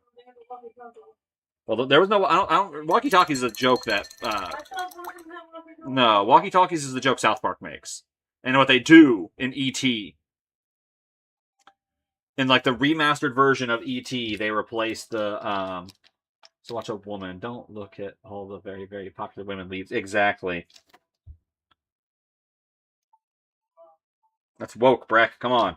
Well, there was no. I don't walkie-talkies is a joke that. No, walkie-talkies is the joke South Park makes, and what they do in E.T. In like the remastered version of E.T., they replaced the. So watch a woman. Don't look at all the very very popular women leads. Exactly. That's woke, Breck. Come on.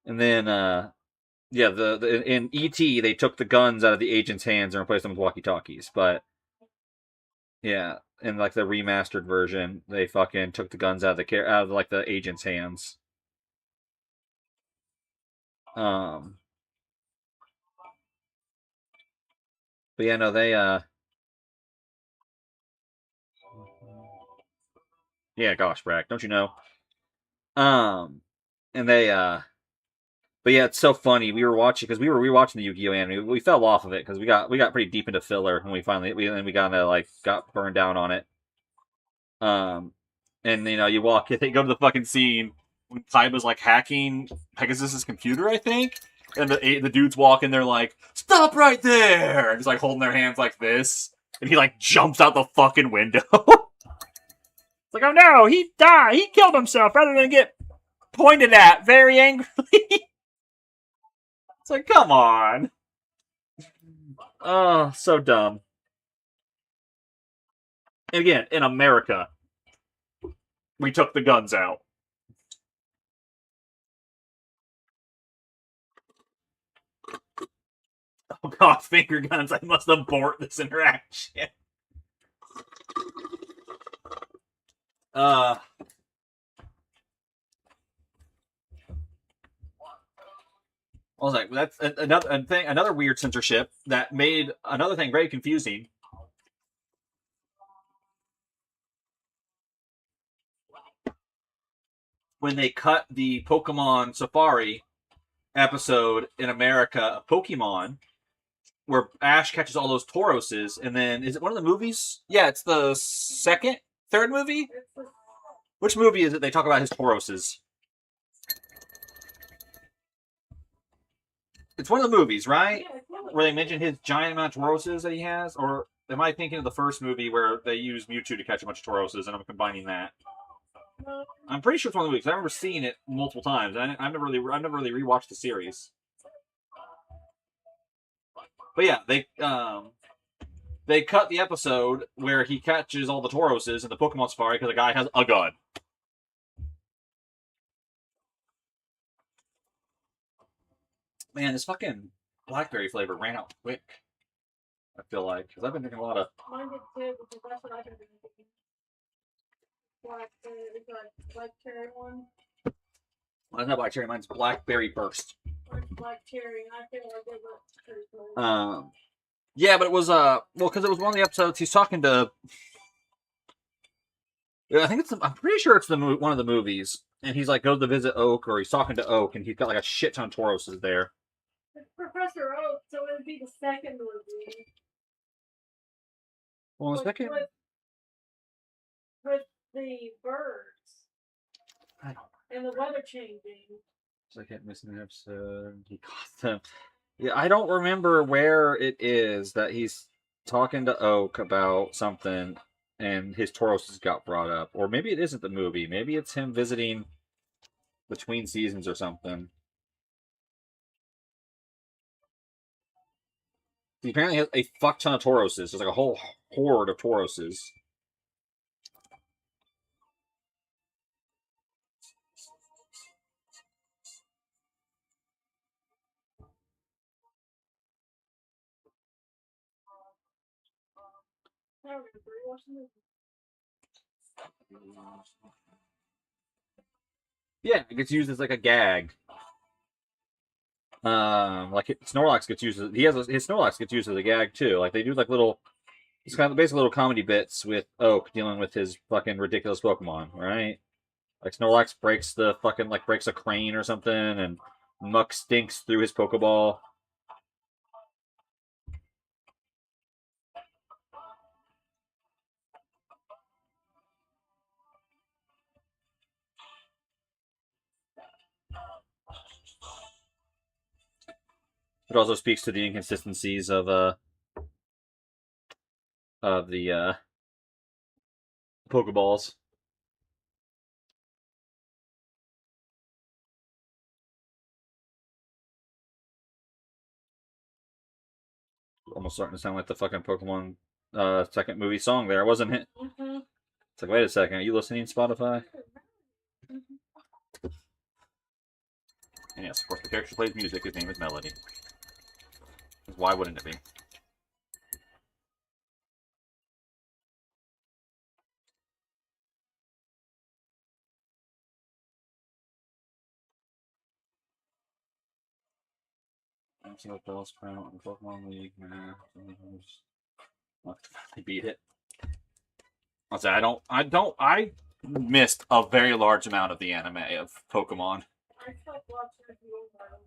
And then yeah, the in E.T. they took the guns out of the agent's hands and replaced them with walkie-talkies, but yeah, in like the remastered version, they fucking took the guns out of like the agent's hands. But yeah, no, they yeah, gosh, Brack, don't you know? And they but yeah, it's so funny. We were watching because we were rewatching the Yu-Gi-Oh anime. We fell off of it because we got pretty deep into filler when we finally we kind of like got burned down on it. And you know, they go to the fucking scene when Kaiba's like hacking Pegasus's computer, I think, and the dudes walk in, they're like, "Stop right there!" And he's like holding their hands like this, and he like jumps out the fucking window. It's like, oh no, he died. He killed himself rather than get pointed at very angrily. It's like, come on. Oh, so dumb. And again, in America, we took the guns out. Oh god, finger guns. I must abort this interaction. I was like, that's another weird censorship that made another thing very confusing. When they cut the Pokemon Safari episode in America of Pokemon, where Ash catches all those Tauroses, and then is it one of the movies? Yeah, it's the third movie. Which movie is it? They talk about his Tauroses. It's one of the movies, right? Where they mention his giant amount of Tauroses that he has, or am I thinking of the first movie where they use Mewtwo to catch a bunch of Tauroses, and I'm combining that? I'm pretty sure it's one of the movies. I remember seeing it multiple times. I've never really rewatched the series. But yeah, they cut the episode where he catches all the Tauroses in the Pokemon Safari because the guy has a gun. Man, this fucking blackberry flavor ran out quick. I feel like because I've been drinking a lot of. Mine did too, because that's what I've been drinking. Black cherry one. Well, it's not black cherry. Mine's blackberry burst. Mine's black cherry, and I feel like it was pretty cool. Yeah, but it was well, because it was one of the episodes he's talking to. I think I'm pretty sure it's one of the movies, and he's like goes to visit Oak, or he's talking to Oak, and he's got like a shit ton of Tauroses there. It's Professor Oak, so it would be the second movie. Well, the second. With the birds. I don't. And the weather changing. So I can't miss an episode. He caught them. Yeah, I don't remember where it is that he's talking to Oak about something and his Tauruses got brought up. Or maybe it isn't the movie. Maybe it's him visiting between seasons or something. He apparently has a fuck ton of Tauroses. There's like a whole horde of Tauroses. I don't remember. You watched the movie. Yeah, it gets used as like a gag. Like Snorlax gets used as his Snorlax gets used as a gag too. Like they do like little, it's kind of basically little comedy bits with Oak dealing with his fucking ridiculous Pokemon, right? Like Snorlax breaks the fucking breaks a crane or something, and Muck stinks through his Pokeball. It also speaks to the inconsistencies of the Pokeballs. Almost starting to sound like the fucking Pokemon second movie song there, wasn't it? Mm-hmm. It's like, wait a second, are you listening, Spotify? And yes, of course, the character plays music. His name is Melody. Why wouldn't it be? Absolute Bell Sprout and Pokemon League, man. They beat it. I'll say I missed a very large amount of the anime of Pokemon. I stopped watching it the old one.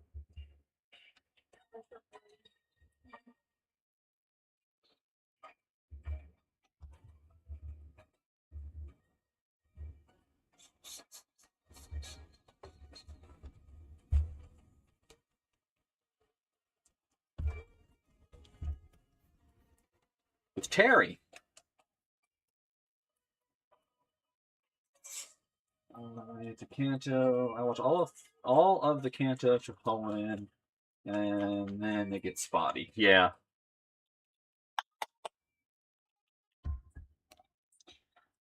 It's Terry. It's a Kanto. I watch all of the Kanto to Poland, and then they get spotty. Yeah.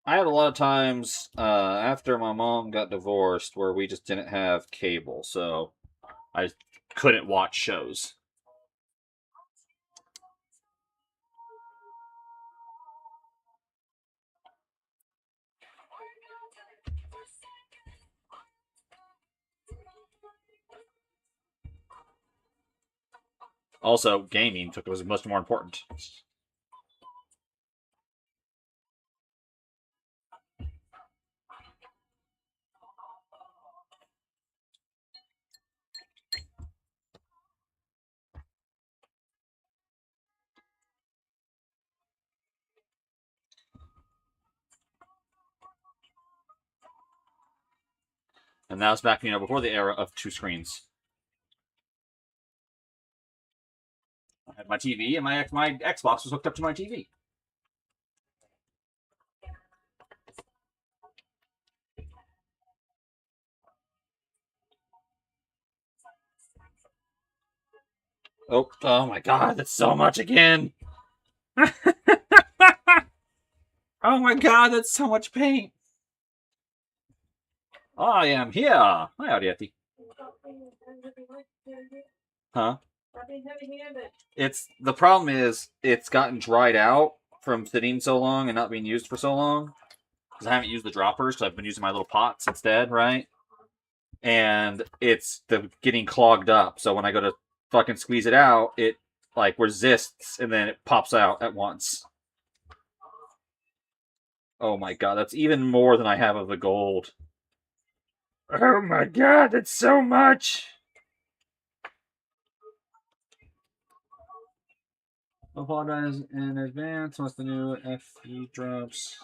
I had a lot of times after my mom got divorced where we just didn't have cable, so I couldn't watch shows. Also, gaming was much more important. And that was back, before the era of two screens. I had my TV, and my Xbox was hooked up to my TV. Oh my god, that's so much again! Oh my god, that's so much paint! I am here! Hi, Arieti. Huh? The problem is, it's gotten dried out from sitting so long and not being used for so long. Because I haven't used the droppers, so I've been using my little pots instead, right? And it's getting clogged up, so when I go to fucking squeeze it out, it resists and then it pops out at once. Oh my god, that's even more than I have of the gold. Oh my god, that's so much! Apologize in advance once the new FE drops.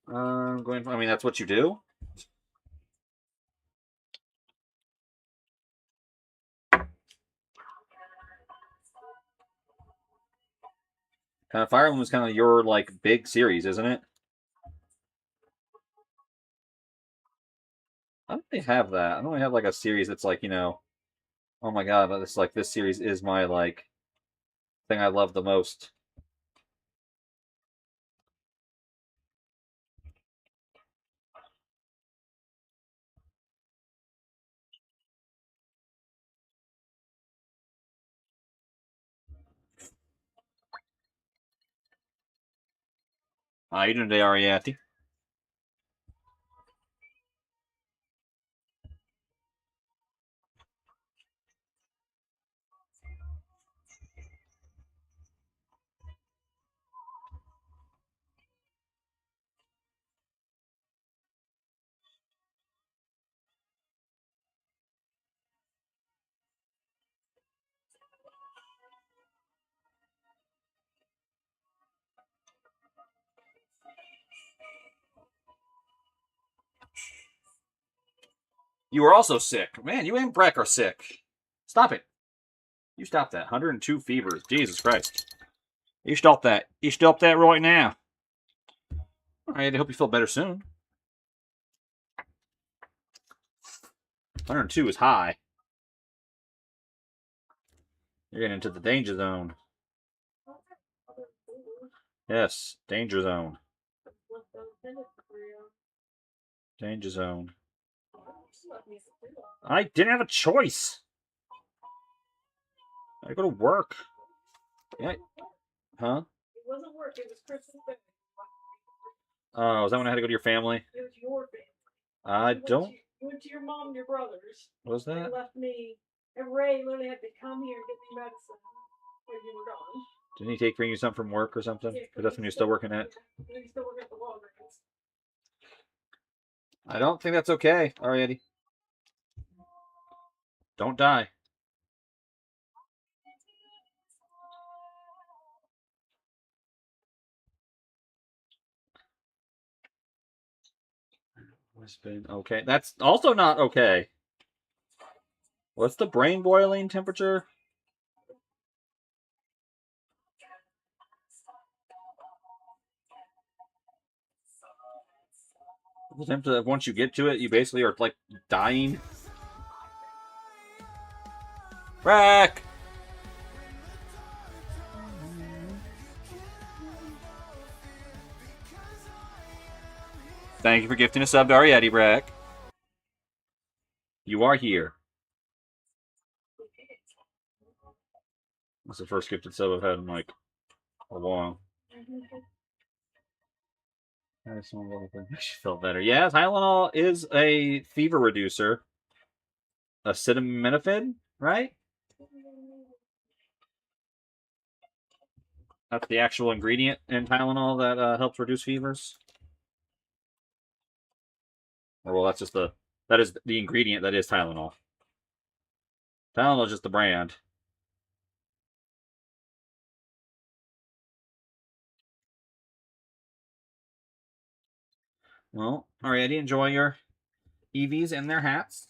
That's what you do? Fire Emblem is kind of your like big series, isn't it? I don't really have that. I don't really have like a series that's like, oh my god, this like this series is my like thing I love the most. How you doing today, Ariati? You were also sick. Man, you and Breck are sick. Stop it. You stop that. 102 fevers. Jesus Christ. You stop that. You stop that right now. Alright, I hope you feel better soon. 102 is high. You're getting into the danger zone. Yes, danger zone. Danger zone. I didn't have a choice. I go to work. Yeah. Huh? It wasn't work, it was Christmas Day. Oh, is that when I had to go to your family? It was your family. I don't. You went to your mom and your brothers. What was They that? left me. And Ray literally had to come here and get me medicine when you were gone. Didn't he bring you something from work or something? Yeah, Because that's when you're still working at. Yeah, he's still working at the Walgreens. I don't think that's okay. All right, Eddie. Don't die. Okay. That's also not okay. What's the brain boiling temperature? The temperature, once you get to it, you basically are like dying. Brack! Thank you for gifting a sub to Ariadne, Brack. You are here. That's the first gifted sub I've had in like a while. I just feel better. Yeah, Tylenol is a fever reducer. Acetaminophen, right? That's the actual ingredient in Tylenol that helps reduce fevers. Or well, that's just that is the ingredient that is Tylenol. Tylenol is just the brand. Well, alrighty, enjoy your EVs and their hats.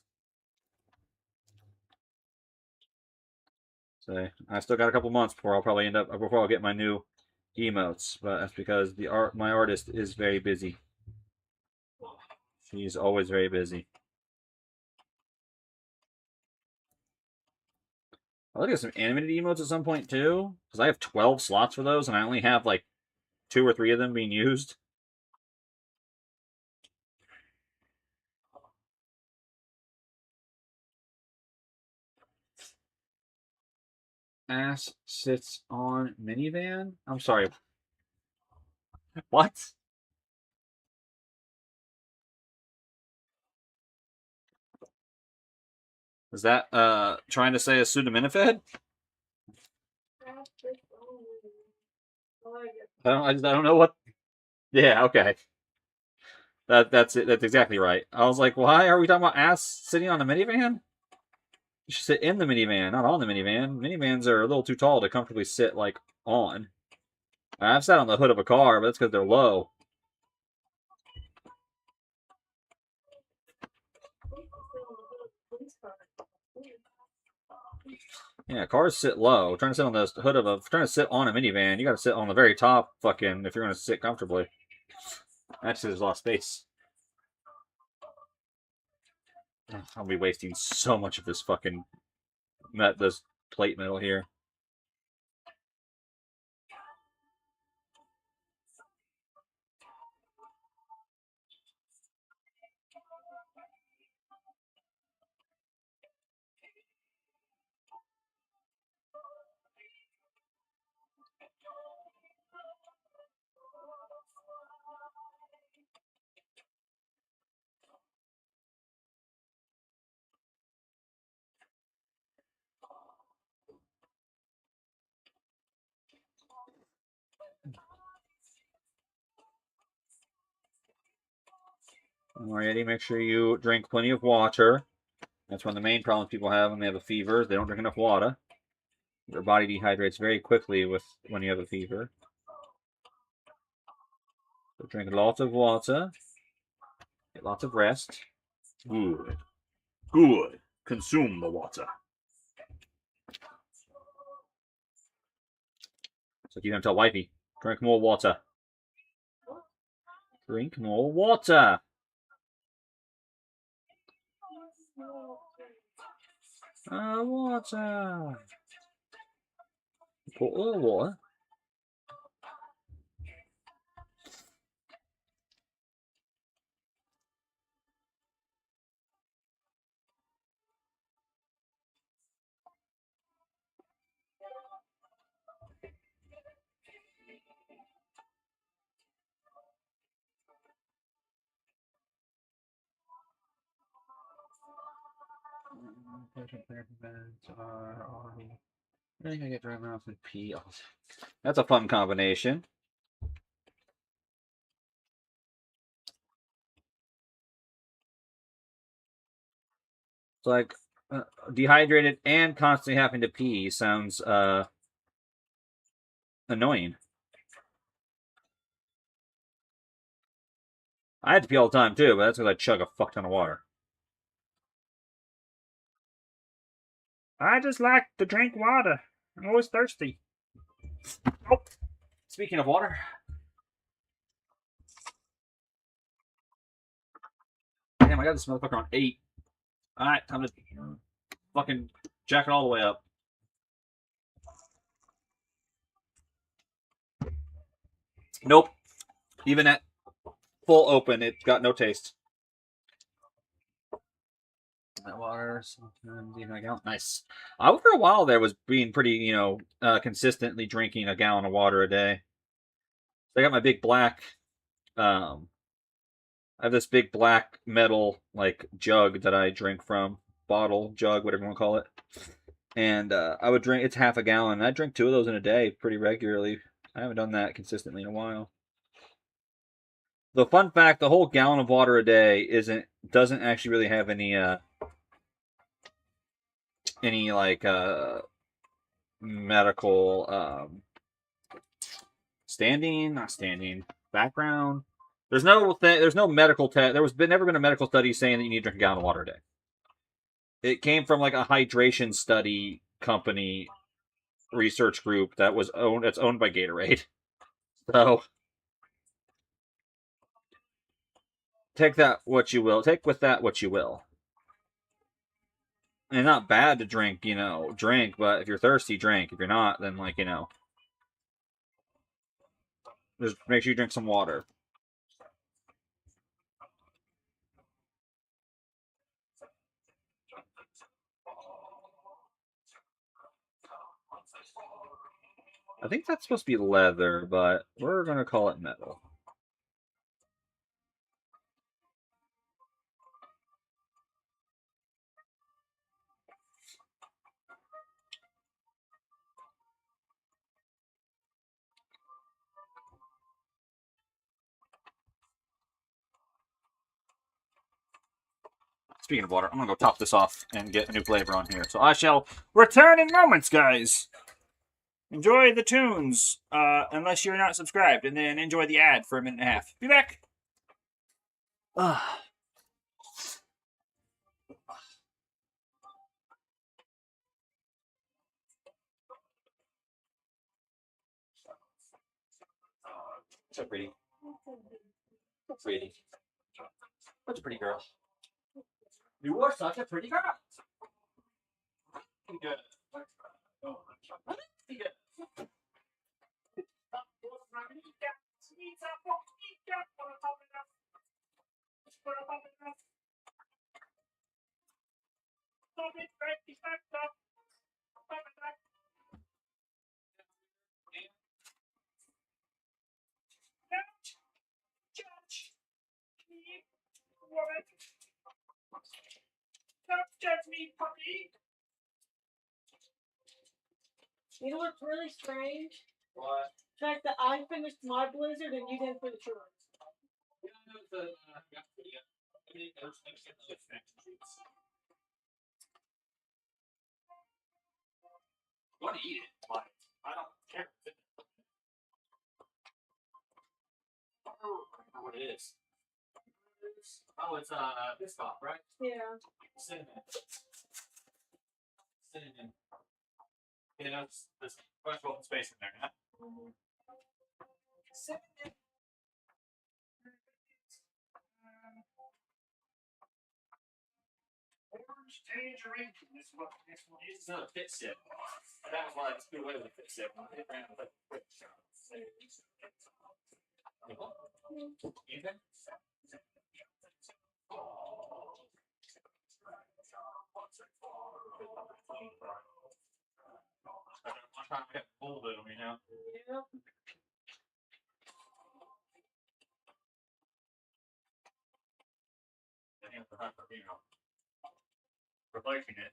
So I still got a couple months before I'll get my new emotes, but that's because my artist is very busy. She's always very busy. I'll get some animated emotes at some point too, because I have 12 slots for those, and I only have like 2 or 3 of them being used. Ass sits on minivan? I'm sorry. What? Is that trying to say acetaminophen? I don't know what. Yeah, okay. That's it. That's exactly right. I was like, why are we talking about ass sitting on a minivan? You should sit in the minivan, not on the minivan. Minivans are a little too tall to comfortably sit like on. I've sat on the hood of a car, but that's because they're low. Yeah, cars sit low. Trying to sit on the hood of trying to sit on a minivan, you got to sit on the very top. Fucking, if you're gonna sit comfortably. Actually, there's a lot of space. I'll be wasting so much of this fucking this plate metal here. Alrighty, make sure you drink plenty of water. That's one of the main problems people have when they have a fever. They don't drink enough water. Your body dehydrates very quickly when you have a fever. So drink lots of water. Get lots of rest. Good. Good. Consume the water. So you don't tell wifey. Drink more water. Drink more water. Water. Put all the water. I think I get dry mouth and pee. That's a fun combination. It's like dehydrated and constantly having to pee sounds annoying. I had to pee all the time too, but that's because I chug a fuck ton of water. I just like to drink water. I'm always thirsty. Oh, speaking of water. Damn, I got this motherfucker on 8. Alright, time to fucking jack it all the way up. Nope. Even at full open, it got no taste. That water sometimes even a gallon. Nice. I for a while there was being pretty, consistently drinking a gallon of water a day. I got my big black. I have this big black metal like jug that I drink from, bottle, jug, whatever you want to call it. And I would drink. It's half a gallon. I drink 2 of those in a day pretty regularly. I haven't done that consistently in a while. The fun fact: the whole gallon of water a day doesn't actually really have any like medical not standing background. There's no medical test. Never been a medical study saying that you need to drink a gallon of water a day. It came from like a hydration study company research group that's owned by Gatorade. So take that what you will. Take with that what you will. And not bad to drink, drink, but if you're thirsty, drink. If you're not, then just make sure you drink some water. I think that's supposed to be leather, but we're gonna call it metal. Speaking of water, I'm gonna go top this off and get a new flavor on here. So I shall return in moments, guys. Enjoy the tunes, unless you're not subscribed, and then enjoy the ad for a minute and a half. Be back. So pretty. So pretty. Such a pretty girl. You are such a pretty girl. Good. You know what's really strange? What? The fact that I finished my blizzard and you didn't finish yours. I want to eat it, but I don't care. I don't know what it is. Oh, it's Biscoff, right? Yeah. Cinnamon. Cinnamon. Yeah, there's bunch of open space in there, huh? Cinnamon. Orange tangerine. This is not a fit sip. That was why I just threw away with a fit sip. It ran with a quick shot. Anything? I'm trying to get hold of me now. Yep. Replacing it.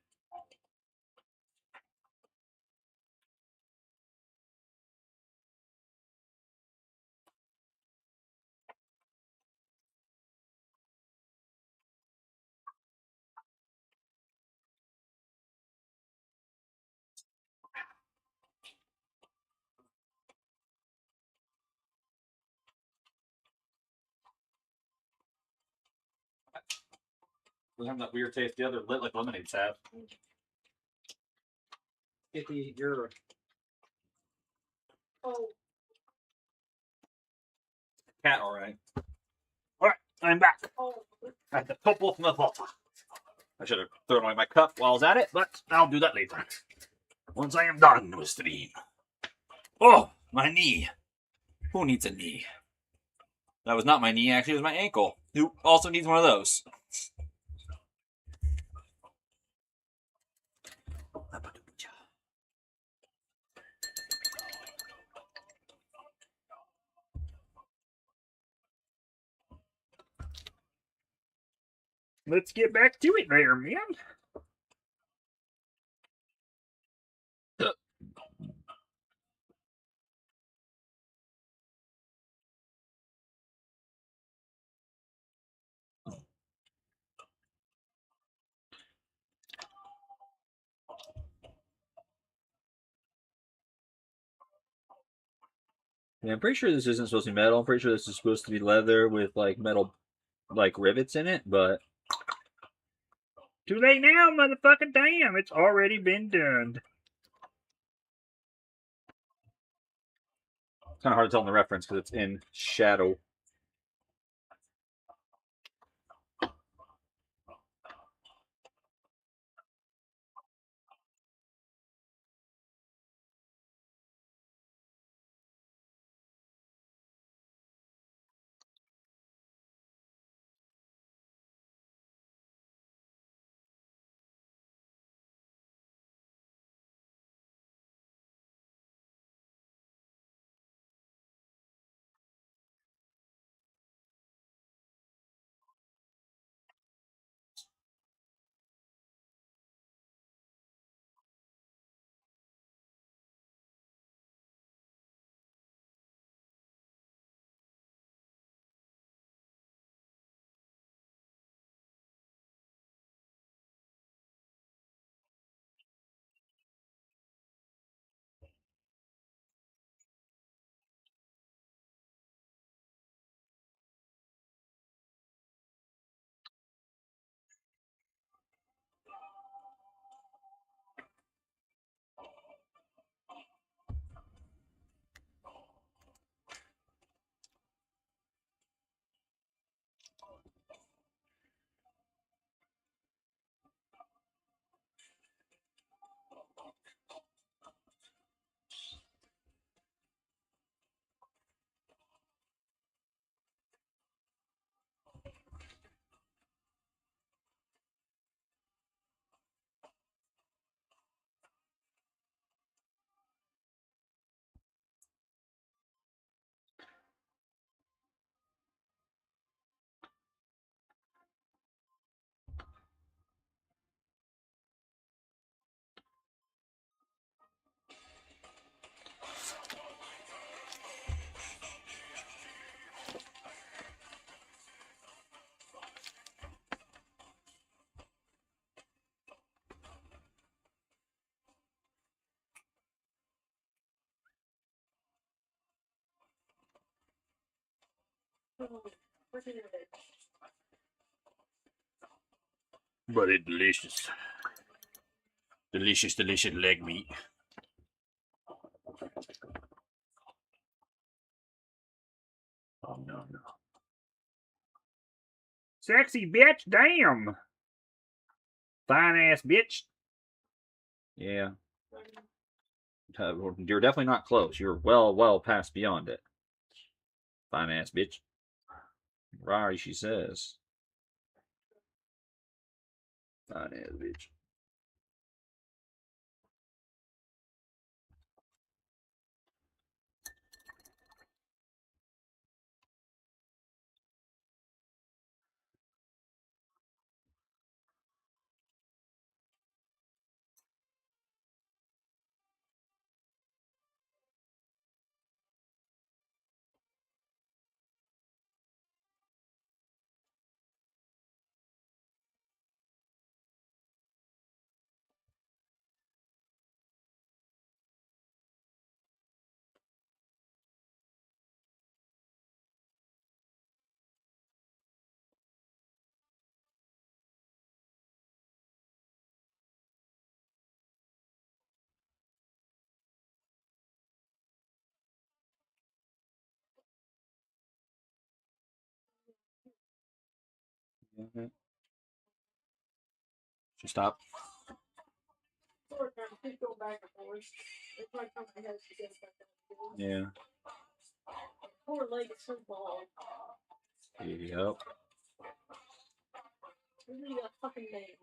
Doesn't have that weird taste the other lit like lemonades have. Get your Oh. cat alright. Alright, I'm back. Oh. At the couple from the vault. I should have thrown away my cup while I was at it, but I'll do that later. Once I am done with stream. Oh, my knee. Who needs a knee? That was not my knee, actually, it was my ankle. Who also needs one of those? Let's get back to it there, man. Yeah, I'm pretty sure this isn't supposed to be metal. I'm pretty sure this is supposed to be leather with like metal like rivets in it, but too late now, motherfucking damn, it's already been done. It's kind of hard to tell in the reference because it's in shadow. But it's delicious. Delicious, delicious leg meat. Oh, no, no. Sexy bitch, damn. Fine ass bitch. Yeah. You're definitely not close. You're well past beyond it. Fine ass bitch. Rari, she says. Fine ass bitch. Should stop. Yeah. Poor leg is so long. Yep. Really got fucking name.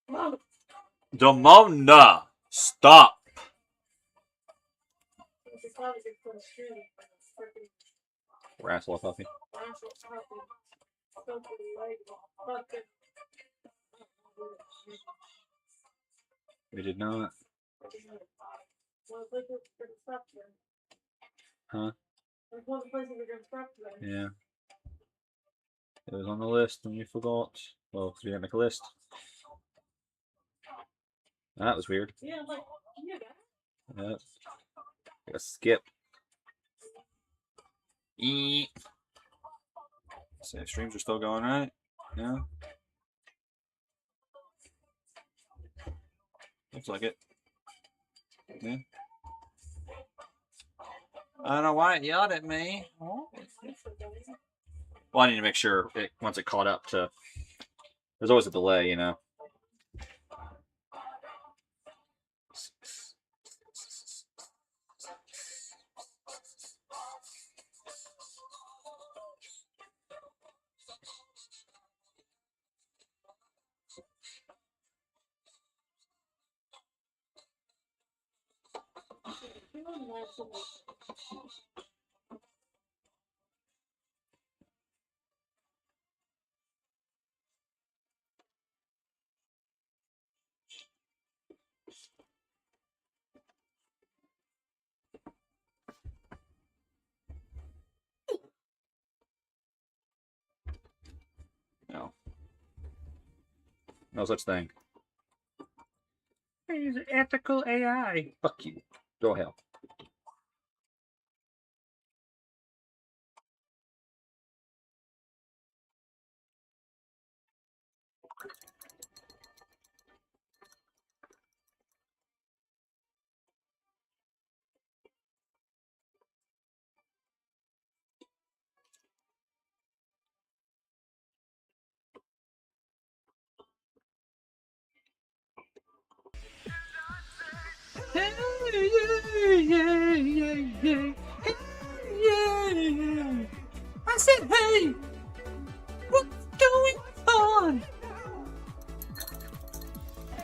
Mom, Demona! Stop! it's probably good for the stream. Freaking Wrestle puppy. Marshall Puppy. So pretty leg. Fucking. We did not. Well, it's like we're gonna stop here. Huh? There's one place we're gonna stop today. Yeah. It was on the list and you forgot. Well, because we didn't make a list. That was weird. Yeah, I'm like, yeah, that. Yep. Gotta skip. Eat. Say streams are still going, right? Yeah. Looks like it. Yeah. I don't know why it yelled at me. Well, I need to make sure it once it caught up to. There's always a delay, you know. No. No such thing. He's ethical AI. Fuck you. Go hell. I said, hey, what's going on?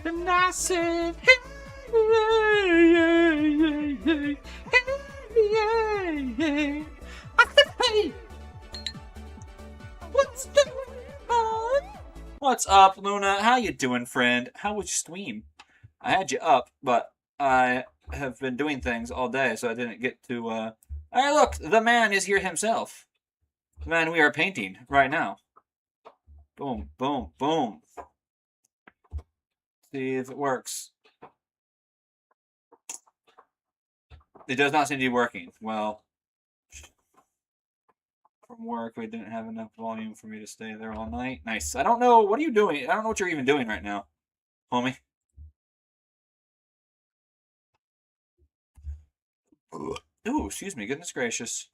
And I said, hey, I said, hey, what's going on? What's up, Luna? How you doing, friend? How was your stream? I had you up, but I have been doing things all day, so I didn't get to, Hey, look, the man is here himself. The man we are painting right now. Boom, boom, boom. See if it works. It does not seem to be working. Well, from work, we didn't have enough volume for me to stay there all night. Nice. I don't know. What are you doing? I don't know what you're even doing right now, homie. Ooh, excuse me. Goodness gracious.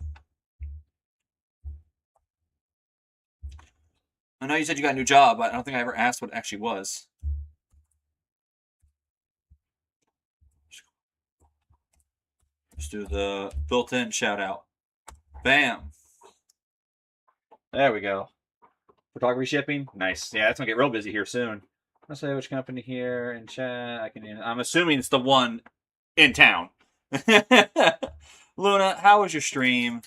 I know you said you got a new job, but I don't think I ever asked what it actually was. Let's do the built-in shout-out. Bam. There we go. Photography shipping? Nice. Yeah, that's going to get real busy here soon. I'll say which company here in chat. I'm assuming it's the one in town. Luna, how was your stream?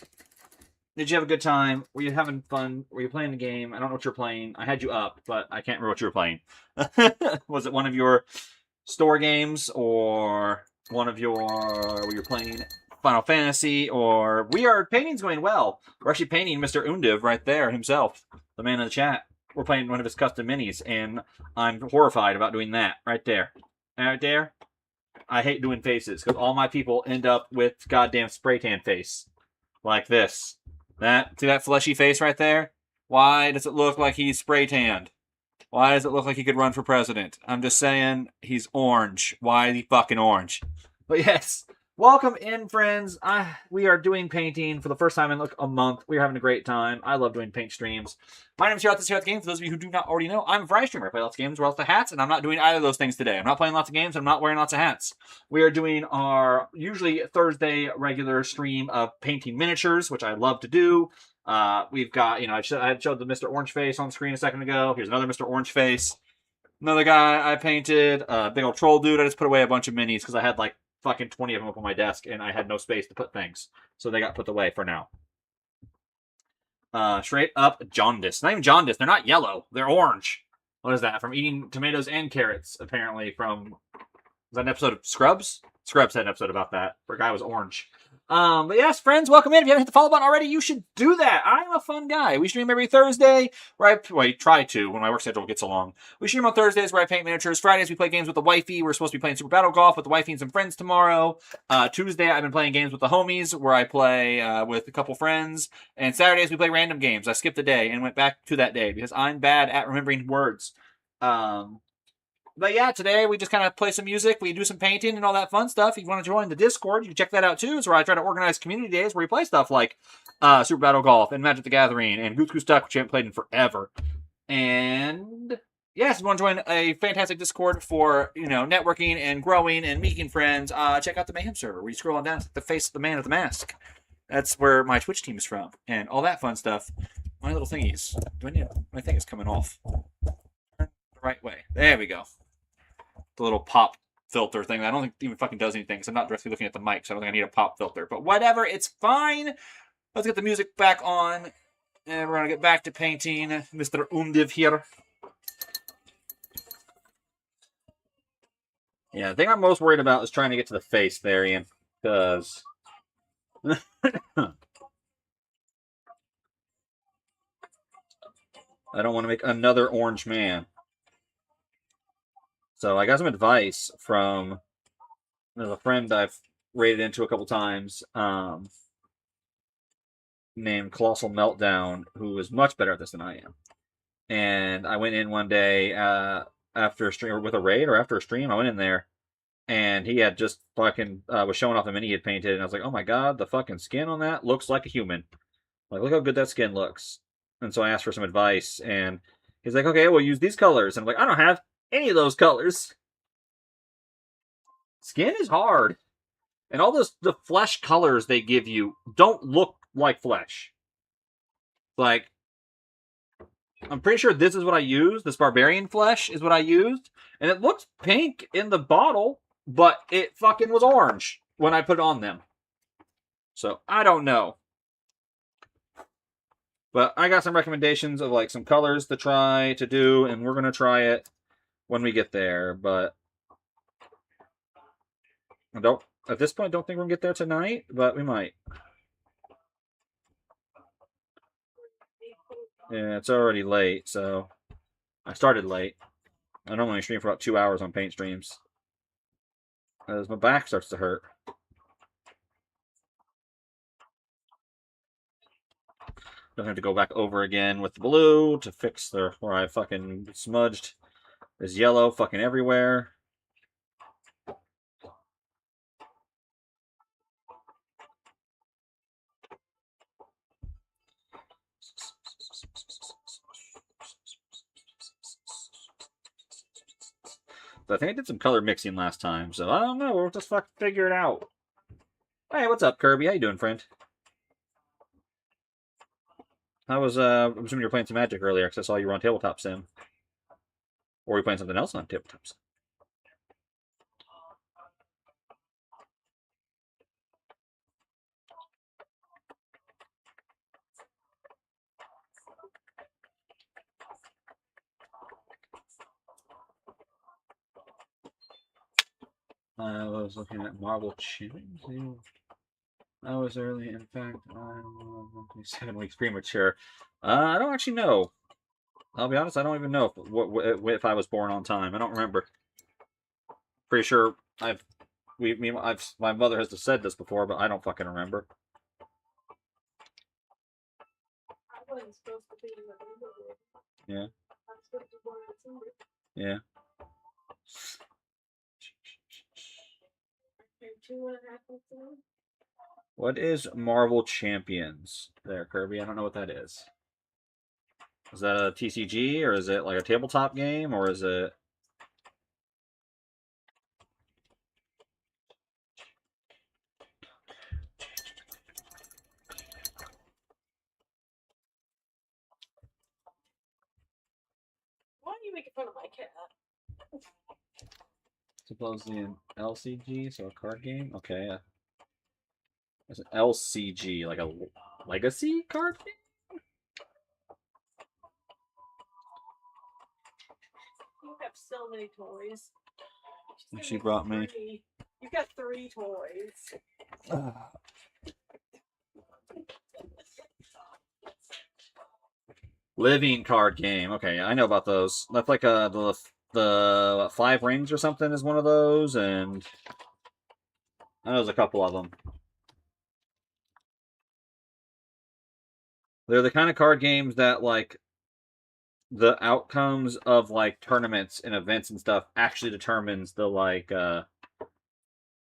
Did you have a good time? Were you having fun? Were you playing the game? I don't know what you're playing. I had you up, but I can't remember what you were playing. Was it one of your store games or one of your... were you playing Final Fantasy? Or... painting's going well. We're actually painting Mr. Undiv right there himself, the man in the chat. We're playing one of his custom minis, and I'm horrified about doing that right there. Right there. I hate doing faces, because all my people end up with goddamn spray tan face. Like this. See that fleshy face right there? Why does it look like he's spray tanned? Why does it look like he could run for president? I'm just saying, he's orange. Why is he fucking orange? But yes, welcome in, friends. We are doing painting for the first time in like a month. We're having a great time. I love doing paint streams. My name is This here at the game. For those of you who do not already know, I'm a variety streamer. I play lots of games, wear lots of hats, and I'm not doing either of those things today. I'm not playing lots of games, I'm not wearing lots of hats. We are doing our usually Thursday regular stream of painting miniatures, which I love to do. We've got, I showed the Mr. Orange Face on screen a second ago. Here's another Mr. Orange Face. Another guy I painted. Big old troll dude. I just put away a bunch of minis because I had like fucking 20 of them up on my desk and I had no space to put things. So they got put away for now. Straight up jaundice. Not even jaundice. They're not yellow. They're orange. What is that? From eating tomatoes and carrots, apparently. Was that an episode of Scrubs? Scrubs had an episode about that, where a guy was orange. But yes, friends, welcome in. If you haven't hit the follow button already, you should do that. I'm a fun guy. We stream every Thursday, where I try to, when my work schedule gets along. We stream on Thursdays, where I paint miniatures. Fridays, we play games with the wifey. We're supposed to be playing Super Battle Golf with the wifey and some friends tomorrow. Tuesday, I've been playing games with the homies, where I play with a couple friends. And Saturdays, we play random games. I skipped a day and went back to that day, because I'm bad at remembering words. But yeah, today we just kind of play some music, we do some painting and all that fun stuff. If you want to join the Discord, you can check that out too. It's where I try to organize community days where we play stuff like Super Battle Golf and Magic the Gathering and Goose Goose Duck, which I haven't played in forever. And yes, if you want to join a fantastic Discord for, networking and growing and meeting friends, check out the Mayhem server where you scroll on down to the face of the man with the mask. That's where my Twitch team is from and all that fun stuff. My little thingies. My thing is coming off the right way. There we go. The little pop filter thing. I don't think it even fucking does anything because I'm not directly looking at the mic, so I don't think I need a pop filter. But whatever, it's fine. Let's get the music back on. And we're going to get back to painting Mr. Undiv here. Yeah, the thing I'm most worried about is trying to get to the face there, Ian. Because... I don't want to make another orange man. So I got some advice from a friend I've raided into a couple times, named Colossal Meltdown, who is much better at this than I am. And I went in one day after a stream, or with a raid, or after a stream, I went in there, and he had just fucking was showing off the mini he had painted, and I was like, oh my god, the fucking skin on that looks like a human. Like, look how good that skin looks. And so I asked for some advice, and he's like, okay, we'll use these colors. And I'm like, I don't have any of those colors. Skin is hard. And all the flesh colors they give you don't look like flesh. Like, I'm pretty sure this is what I used. This barbarian flesh is what I used. And it looks pink in the bottle, but it fucking was orange when I put it on them. So, I don't know. But I got some recommendations of like some colors to try to do, and we're going to try it when we get there. But at this point, don't think we're going to get there tonight, but we might. Yeah, it's already late, so I started late. I normally stream for about 2 hours on paint streams. As my back starts to hurt. Don't have to go back over again with the blue to fix the where I fucking smudged. There's yellow fucking everywhere. I think I did some color mixing last time, so I don't know. We'll just fucking figure it out. Hey, what's up, Kirby? How you doing, friend? How was, I'm assuming you were playing some Magic earlier, because I saw you were on Tabletop Sim. Or were you playing something else on Tabletop Sim? I was looking at Marvel Champions. I was early. In fact, I'm 7 weeks premature. I don't actually know. I'll be honest. I don't even know if I was born on time. I don't remember. Pretty sure my mother has said this before, but I don't fucking remember. I wasn't supposed to be in the neighborhood. Yeah. I'm supposed to be born in December. Yeah. I'm 2.5 months old. What is Marvel Champions there, Kirby? I don't know what that is. Is that a TCG, or is it like a tabletop game, or is it... Why are you making fun of my cat? Supposedly an LCG, so a card game? Okay. It's an LCG, like a legacy card game? You have so many toys. She brought me. You've got 3 toys. Living card game. Okay, I know about those. That's like the 5 rings or something is one of those, and I know there's a couple of them. They're the kind of card games that, like, the outcomes of, like, tournaments and events and stuff actually determines the, like,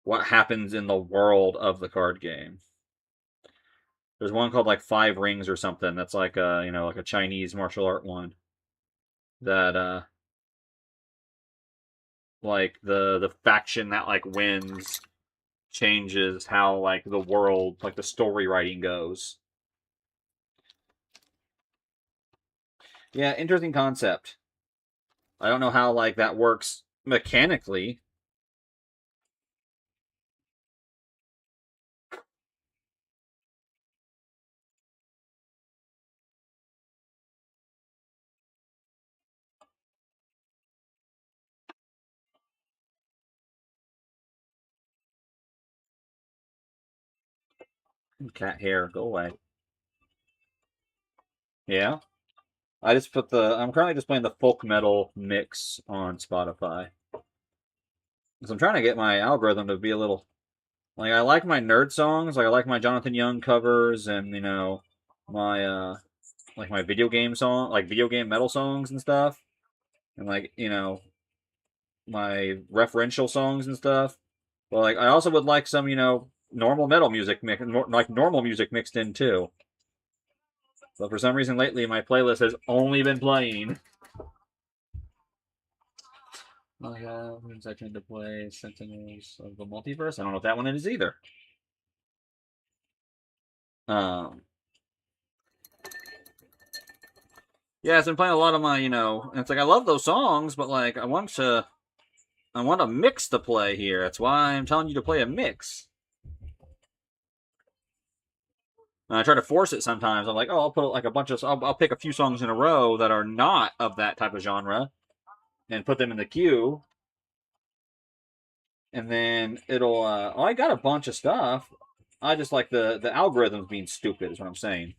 what happens in the world of the card game. There's one called, like, 5 Rings or something. That's like a, you know, like a Chinese martial art one. That, like, the faction that, like, wins changes how, like, the world, like, the story writing goes. Yeah, interesting concept. I don't know how, like, that works mechanically. Cat hair, go away. Yeah? I just put I'm currently just playing the folk metal mix on Spotify. Because I'm trying to get my algorithm to be a little... Like, I like my nerd songs, like, I like my Jonathan Young covers, and, you know, my, like, my video game song, like, video game metal songs and stuff. And, like, you know, my referential songs and stuff. But, like, I also would like some, you know, normal metal music, like, normal music mixed in, too. But for some reason lately, my playlist has only been playing. I tend to play Sentinels of the Multiverse. I don't know what that one is either. Yeah, I've been playing a lot of my, you know, and it's like I love those songs, but like I want a mix to play here. That's why I'm telling you to play a mix. And I try to force it sometimes. I'm like, oh, I'll put like a bunch of, I'll pick a few songs in a row that are not of that type of genre, and put them in the queue. And then it'll, oh, I got a bunch of stuff. I just like the algorithms being stupid, is what I'm saying.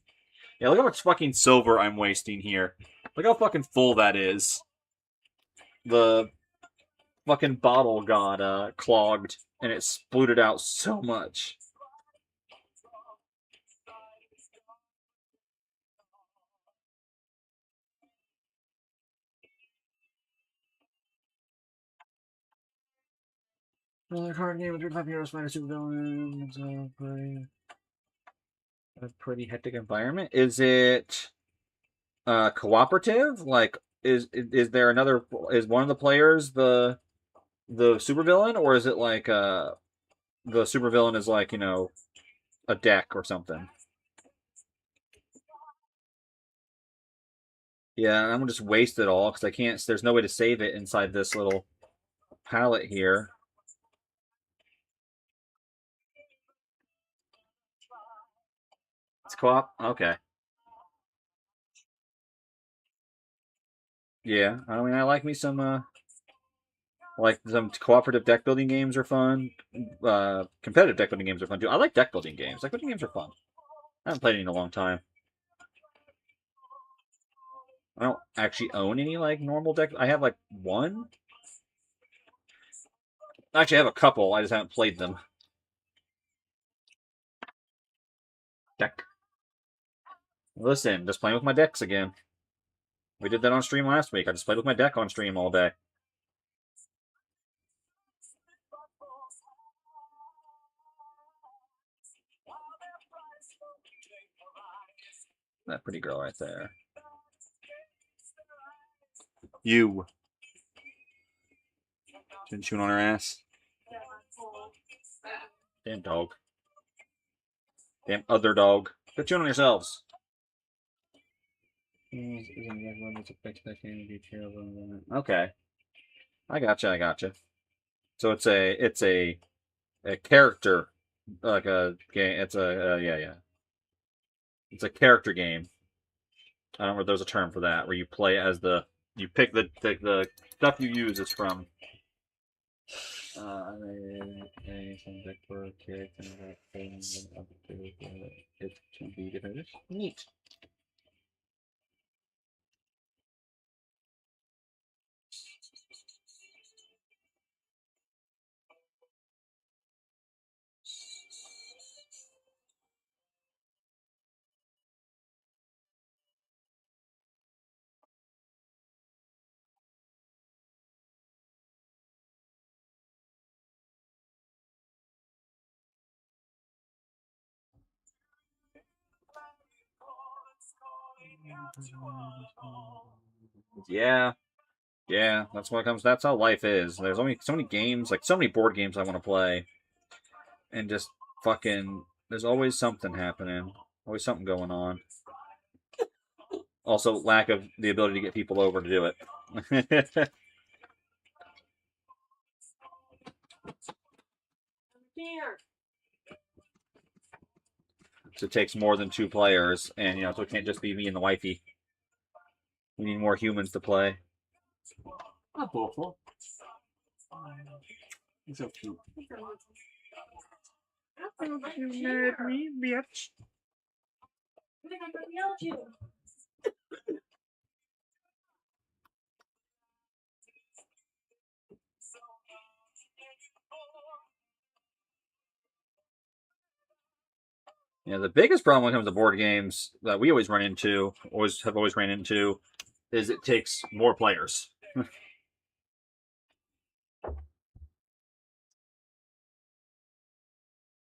Yeah, look how much fucking silver I'm wasting here. Look how fucking full that is. the fucking bottle got clogged and it spluted out so much. Another card game with 5 heroes, find a supervillain. A pretty hectic environment. Is it cooperative? Like, is there another? Is one of the players the supervillain, or is it like the supervillain is like, you know, a deck or something? Yeah, I'm gonna just waste it all because I can't. There's no way to save it inside this little palette here. It's co-op. Okay. Yeah, I mean, I like me some like some cooperative deck building games are fun. Competitive deck building games are fun too. I like deck building games. Deck building games are fun. I haven't played any in a long time. I don't actually own any like normal deck. I have like one. Actually, I have a couple. I just haven't played them. Deck. Listen, just playing with my decks again. We did that on stream last week. I just played with my deck on stream all day. That pretty girl right there. You. Been chewing on her ass. Damn dog. Damn other dog. Quit chewing on yourselves. Okay. I gotcha. So it's a character, like a game. It's a yeah. It's a character game. I don't know if there's a term for that, where you play as you pick the stuff you use is from. Neat. Yeah. Yeah, that's what it comes. That's how life is. There's only so many games, like so many board games I want to play, and just fucking. There's always something happening. Always something going on. Also, lack of the ability to get people over to do it. Here. So it takes more than 2 players, and so it can't just be me and the wifey. We need more humans to play. Not awful. He's so cute. You mad me, bitch. I think I'm gonna yell at you. Yeah, the biggest problem when it comes to board games that we always run into, always ran into, is it takes more players.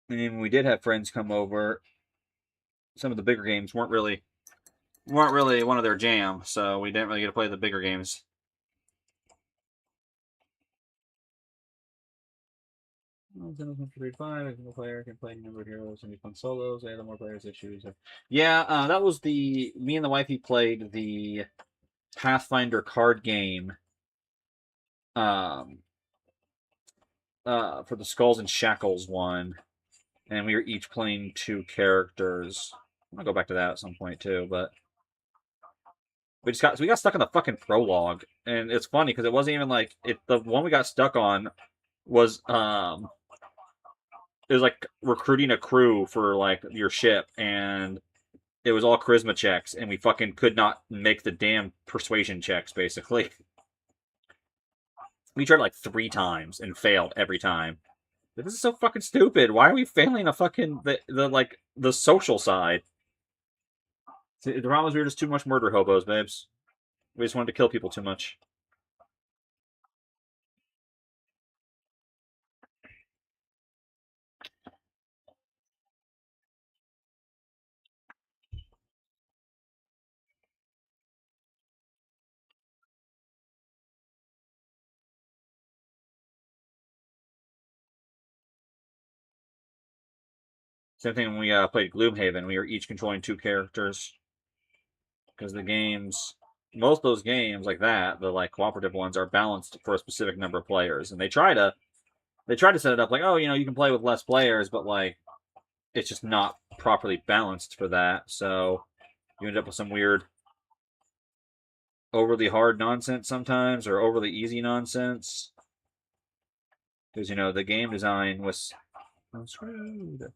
And when we did have friends come over, some of the bigger games weren't really one of their jam, so we didn't really get to play the bigger games. A player can play a number of heroes and be fun solos. They have more players they choose. Yeah, that was me and the wifey played the Pathfinder card game. For the Skulls and Shackles one, and we were each playing 2 characters. I'm gonna go back to that at some point too, but we got stuck in the fucking prologue, and it's funny because it wasn't even like the one we got stuck on was it was like recruiting a crew for like your ship, and it was all charisma checks, and we fucking could not make the damn persuasion checks basically. We tried like 3 times and failed every time. This is so fucking stupid. Why are we failing a fucking the social side? See, the problem is we were just too much murder hobos, babes. We just wanted to kill people too much. Same thing when we played Gloomhaven. We were each controlling 2 characters. Because the games, most of those games like that, the like cooperative ones, are balanced for a specific number of players, and they try to set it up like, oh, you can play with less players, but like it's just not properly balanced for that. So you end up with some weird, overly hard nonsense sometimes, or overly easy nonsense. Because the game design was screwed.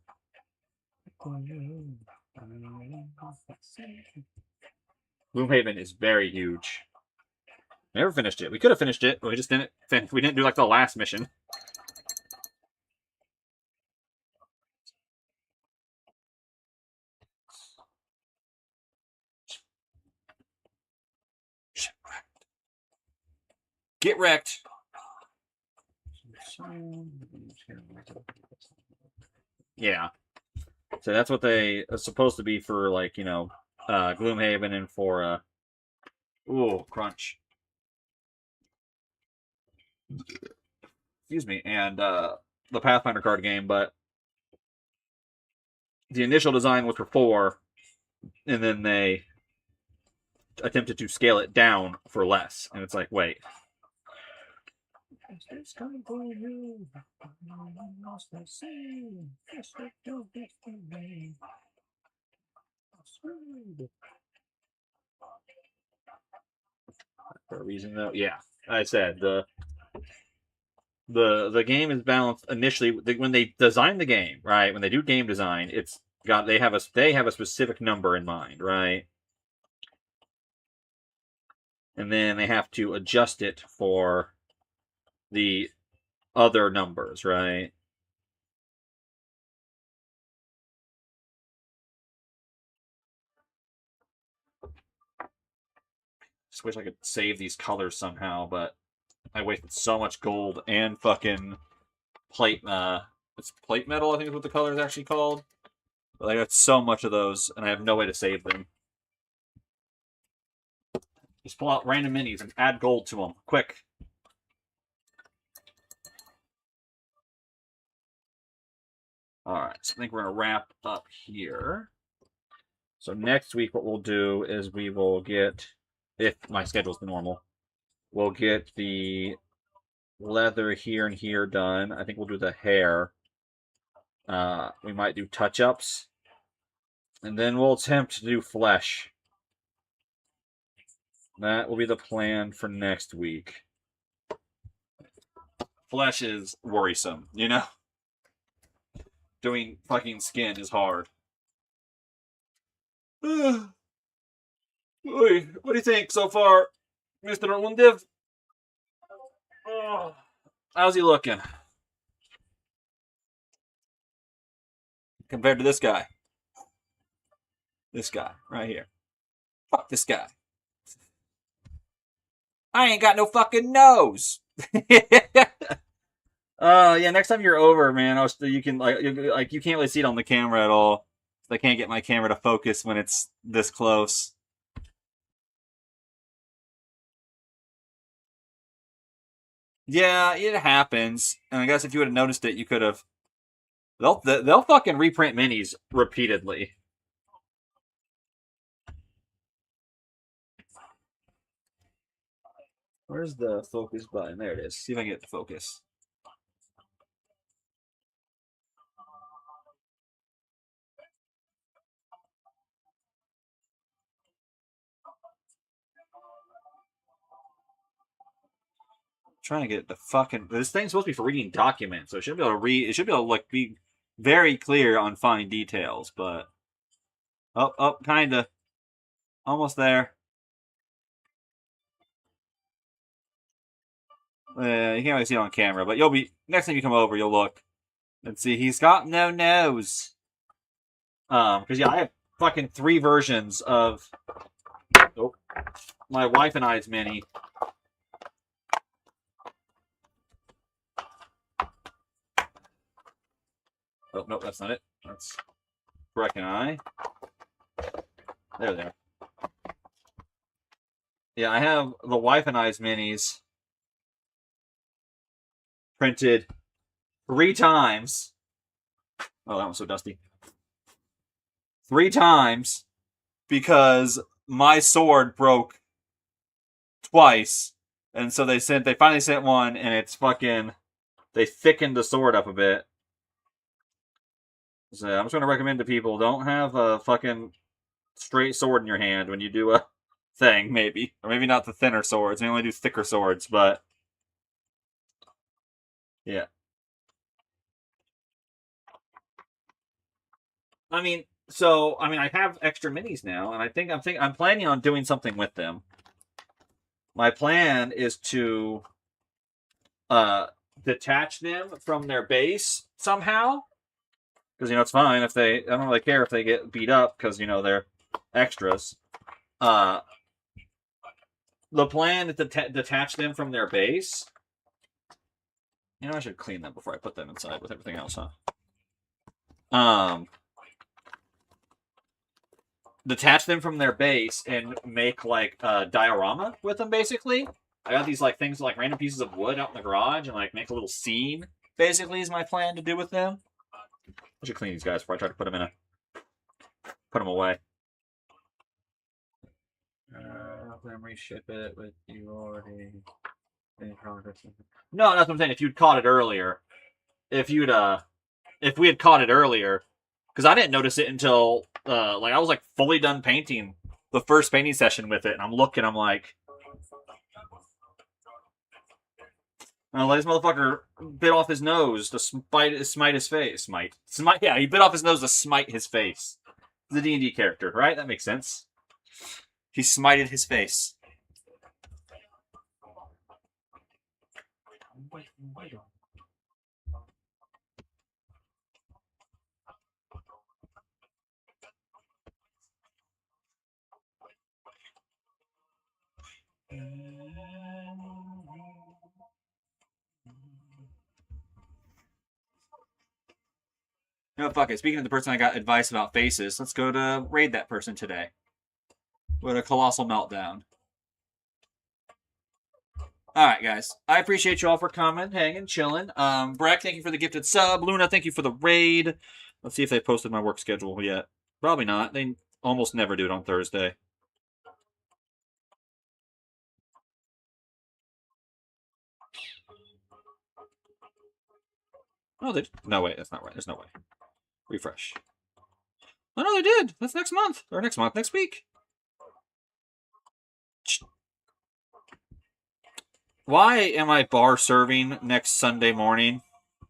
Gloomhaven is very huge. Never finished it. We could have finished it, but we just didn't. We didn't do like the last mission. Get wrecked. Yeah. So that's what they are supposed to be for, like, Gloomhaven and for, ooh, crunch. Excuse me. And, the Pathfinder card game, but the initial design was for 4, and then they attempted to scale it down for less. And it's like, wait. For a reason, though, yeah. I said the game is balanced initially when they design the game, right? When they do game design, they have a specific number in mind, right? And then they have to adjust it for the other numbers, right? Just wish I could save these colors somehow, but I wasted so much gold and fucking plate. It's plate metal, I think is what the color is actually called. But I got so much of those, and I have no way to save them. Just pull out random minis and add gold to them, quick. All right, so I think we're gonna wrap up here. So next week, what we'll do is we will get, if my schedule's the normal, we'll get the leather here and here done. I think we'll do the hair. We might do touch-ups. And then we'll attempt to do flesh. That will be the plan for next week. Flesh is worrisome, Doing fucking skin is hard. What do you think so far, Mr. Undiv? How's he looking? Compared to this guy. This guy, right here. Fuck this guy. I ain't got no fucking nose. Yeah, next time you're over, man, you can you can't really see it on the camera at all. I can't get my camera to focus when it's this close. Yeah, it happens. And I guess if you would have noticed it, you could have. They'll fucking reprint minis repeatedly. Where's the focus button? There it is. See if I can get the focus. Trying to get the fucking. This thing's supposed to be for reading documents, so it should be able to read. It should be able to be very clear on fine details, but kinda, almost there. You can't really see it on camera, but next time you come over, you'll look and see he's got no nose. Because yeah, I have fucking 3 versions of my wife and I's mini. Oh, nope, that's not it. That's Breck and I. There they are. Yeah, I have the wife and I's minis printed 3 times. Oh, that one's so dusty. 3 times because my sword broke twice. And so they finally sent one, and it's fucking, they thickened the sword up a bit. So I'm just going to recommend to people, don't have a fucking straight sword in your hand when you do a thing, maybe. Or maybe not the thinner swords. They only do thicker swords, but yeah. I have extra minis now, and I'm planning on doing something with them. My plan is to detach them from their base somehow. Because, it's fine if I don't really care if they get beat up, because, they're extras. The plan is to detach them from their base. I should clean them before I put them inside with everything else, huh? Detach them from their base and make, like, a diorama with them, basically. I got these, like, things, like, random pieces of wood out in the garage and, like, make a little scene, basically, is my plan to do with them. I should clean these guys before I try to put them away. Let me ship it with you already. No, that's what I'm saying. If you'd caught it earlier, if we had caught it earlier, because I didn't notice it until I was like fully done painting the first painting session with it, and I'm like, this motherfucker bit off his nose to smite his face. Yeah, he bit off his nose to smite his face. The D&D character, right? That makes sense. He smited his face. Fuck it. Speaking of the person I got advice about faces, let's go to raid that person today. With a colossal meltdown. Alright, guys. I appreciate you all for coming, hanging, chilling. Breck, thank you for the gifted sub. Luna, thank you for the raid. Let's see if they posted my work schedule yet. Probably not. They almost never do it on Thursday. Oh, no, wait, that's not right. There's no way. Refresh. Oh, no, they did. That's next month. Or next week. Why am I bar serving next Sunday morning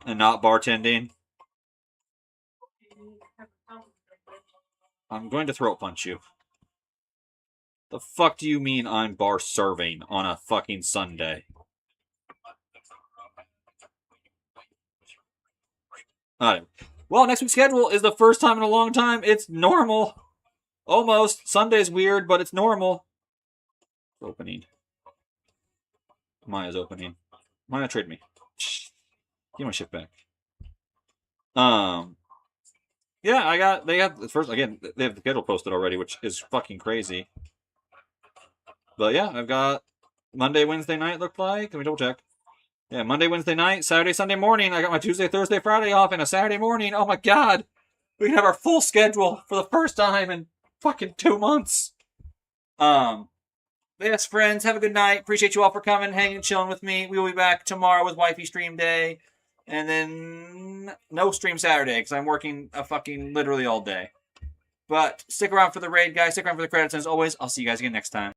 and not bartending? I'm going to throat punch you. The fuck do you mean I'm bar serving on a fucking Sunday? Alright. Well, next week's schedule is the first time in a long time. It's normal. Almost. Sunday's weird, but it's normal. Opening. Maya's opening. Maya, trade me. Give my shit back. Yeah, they have the first, again, they have the schedule posted already, which is fucking crazy. But yeah, I've got Monday, Wednesday night, look like. Let me double check. Yeah, Monday, Wednesday night, Saturday, Sunday morning. I got my Tuesday, Thursday, Friday off, and a Saturday morning. Oh my god. We can have our full schedule for the first time in fucking 2 months. Yes, friends, have a good night. Appreciate you all for coming, hanging, chilling with me. We will be back tomorrow with Wifey Stream Day. And then no stream Saturday, because I'm working fucking literally all day. But stick around for the raid, guys. Stick around for the credits. And as always, I'll see you guys again next time.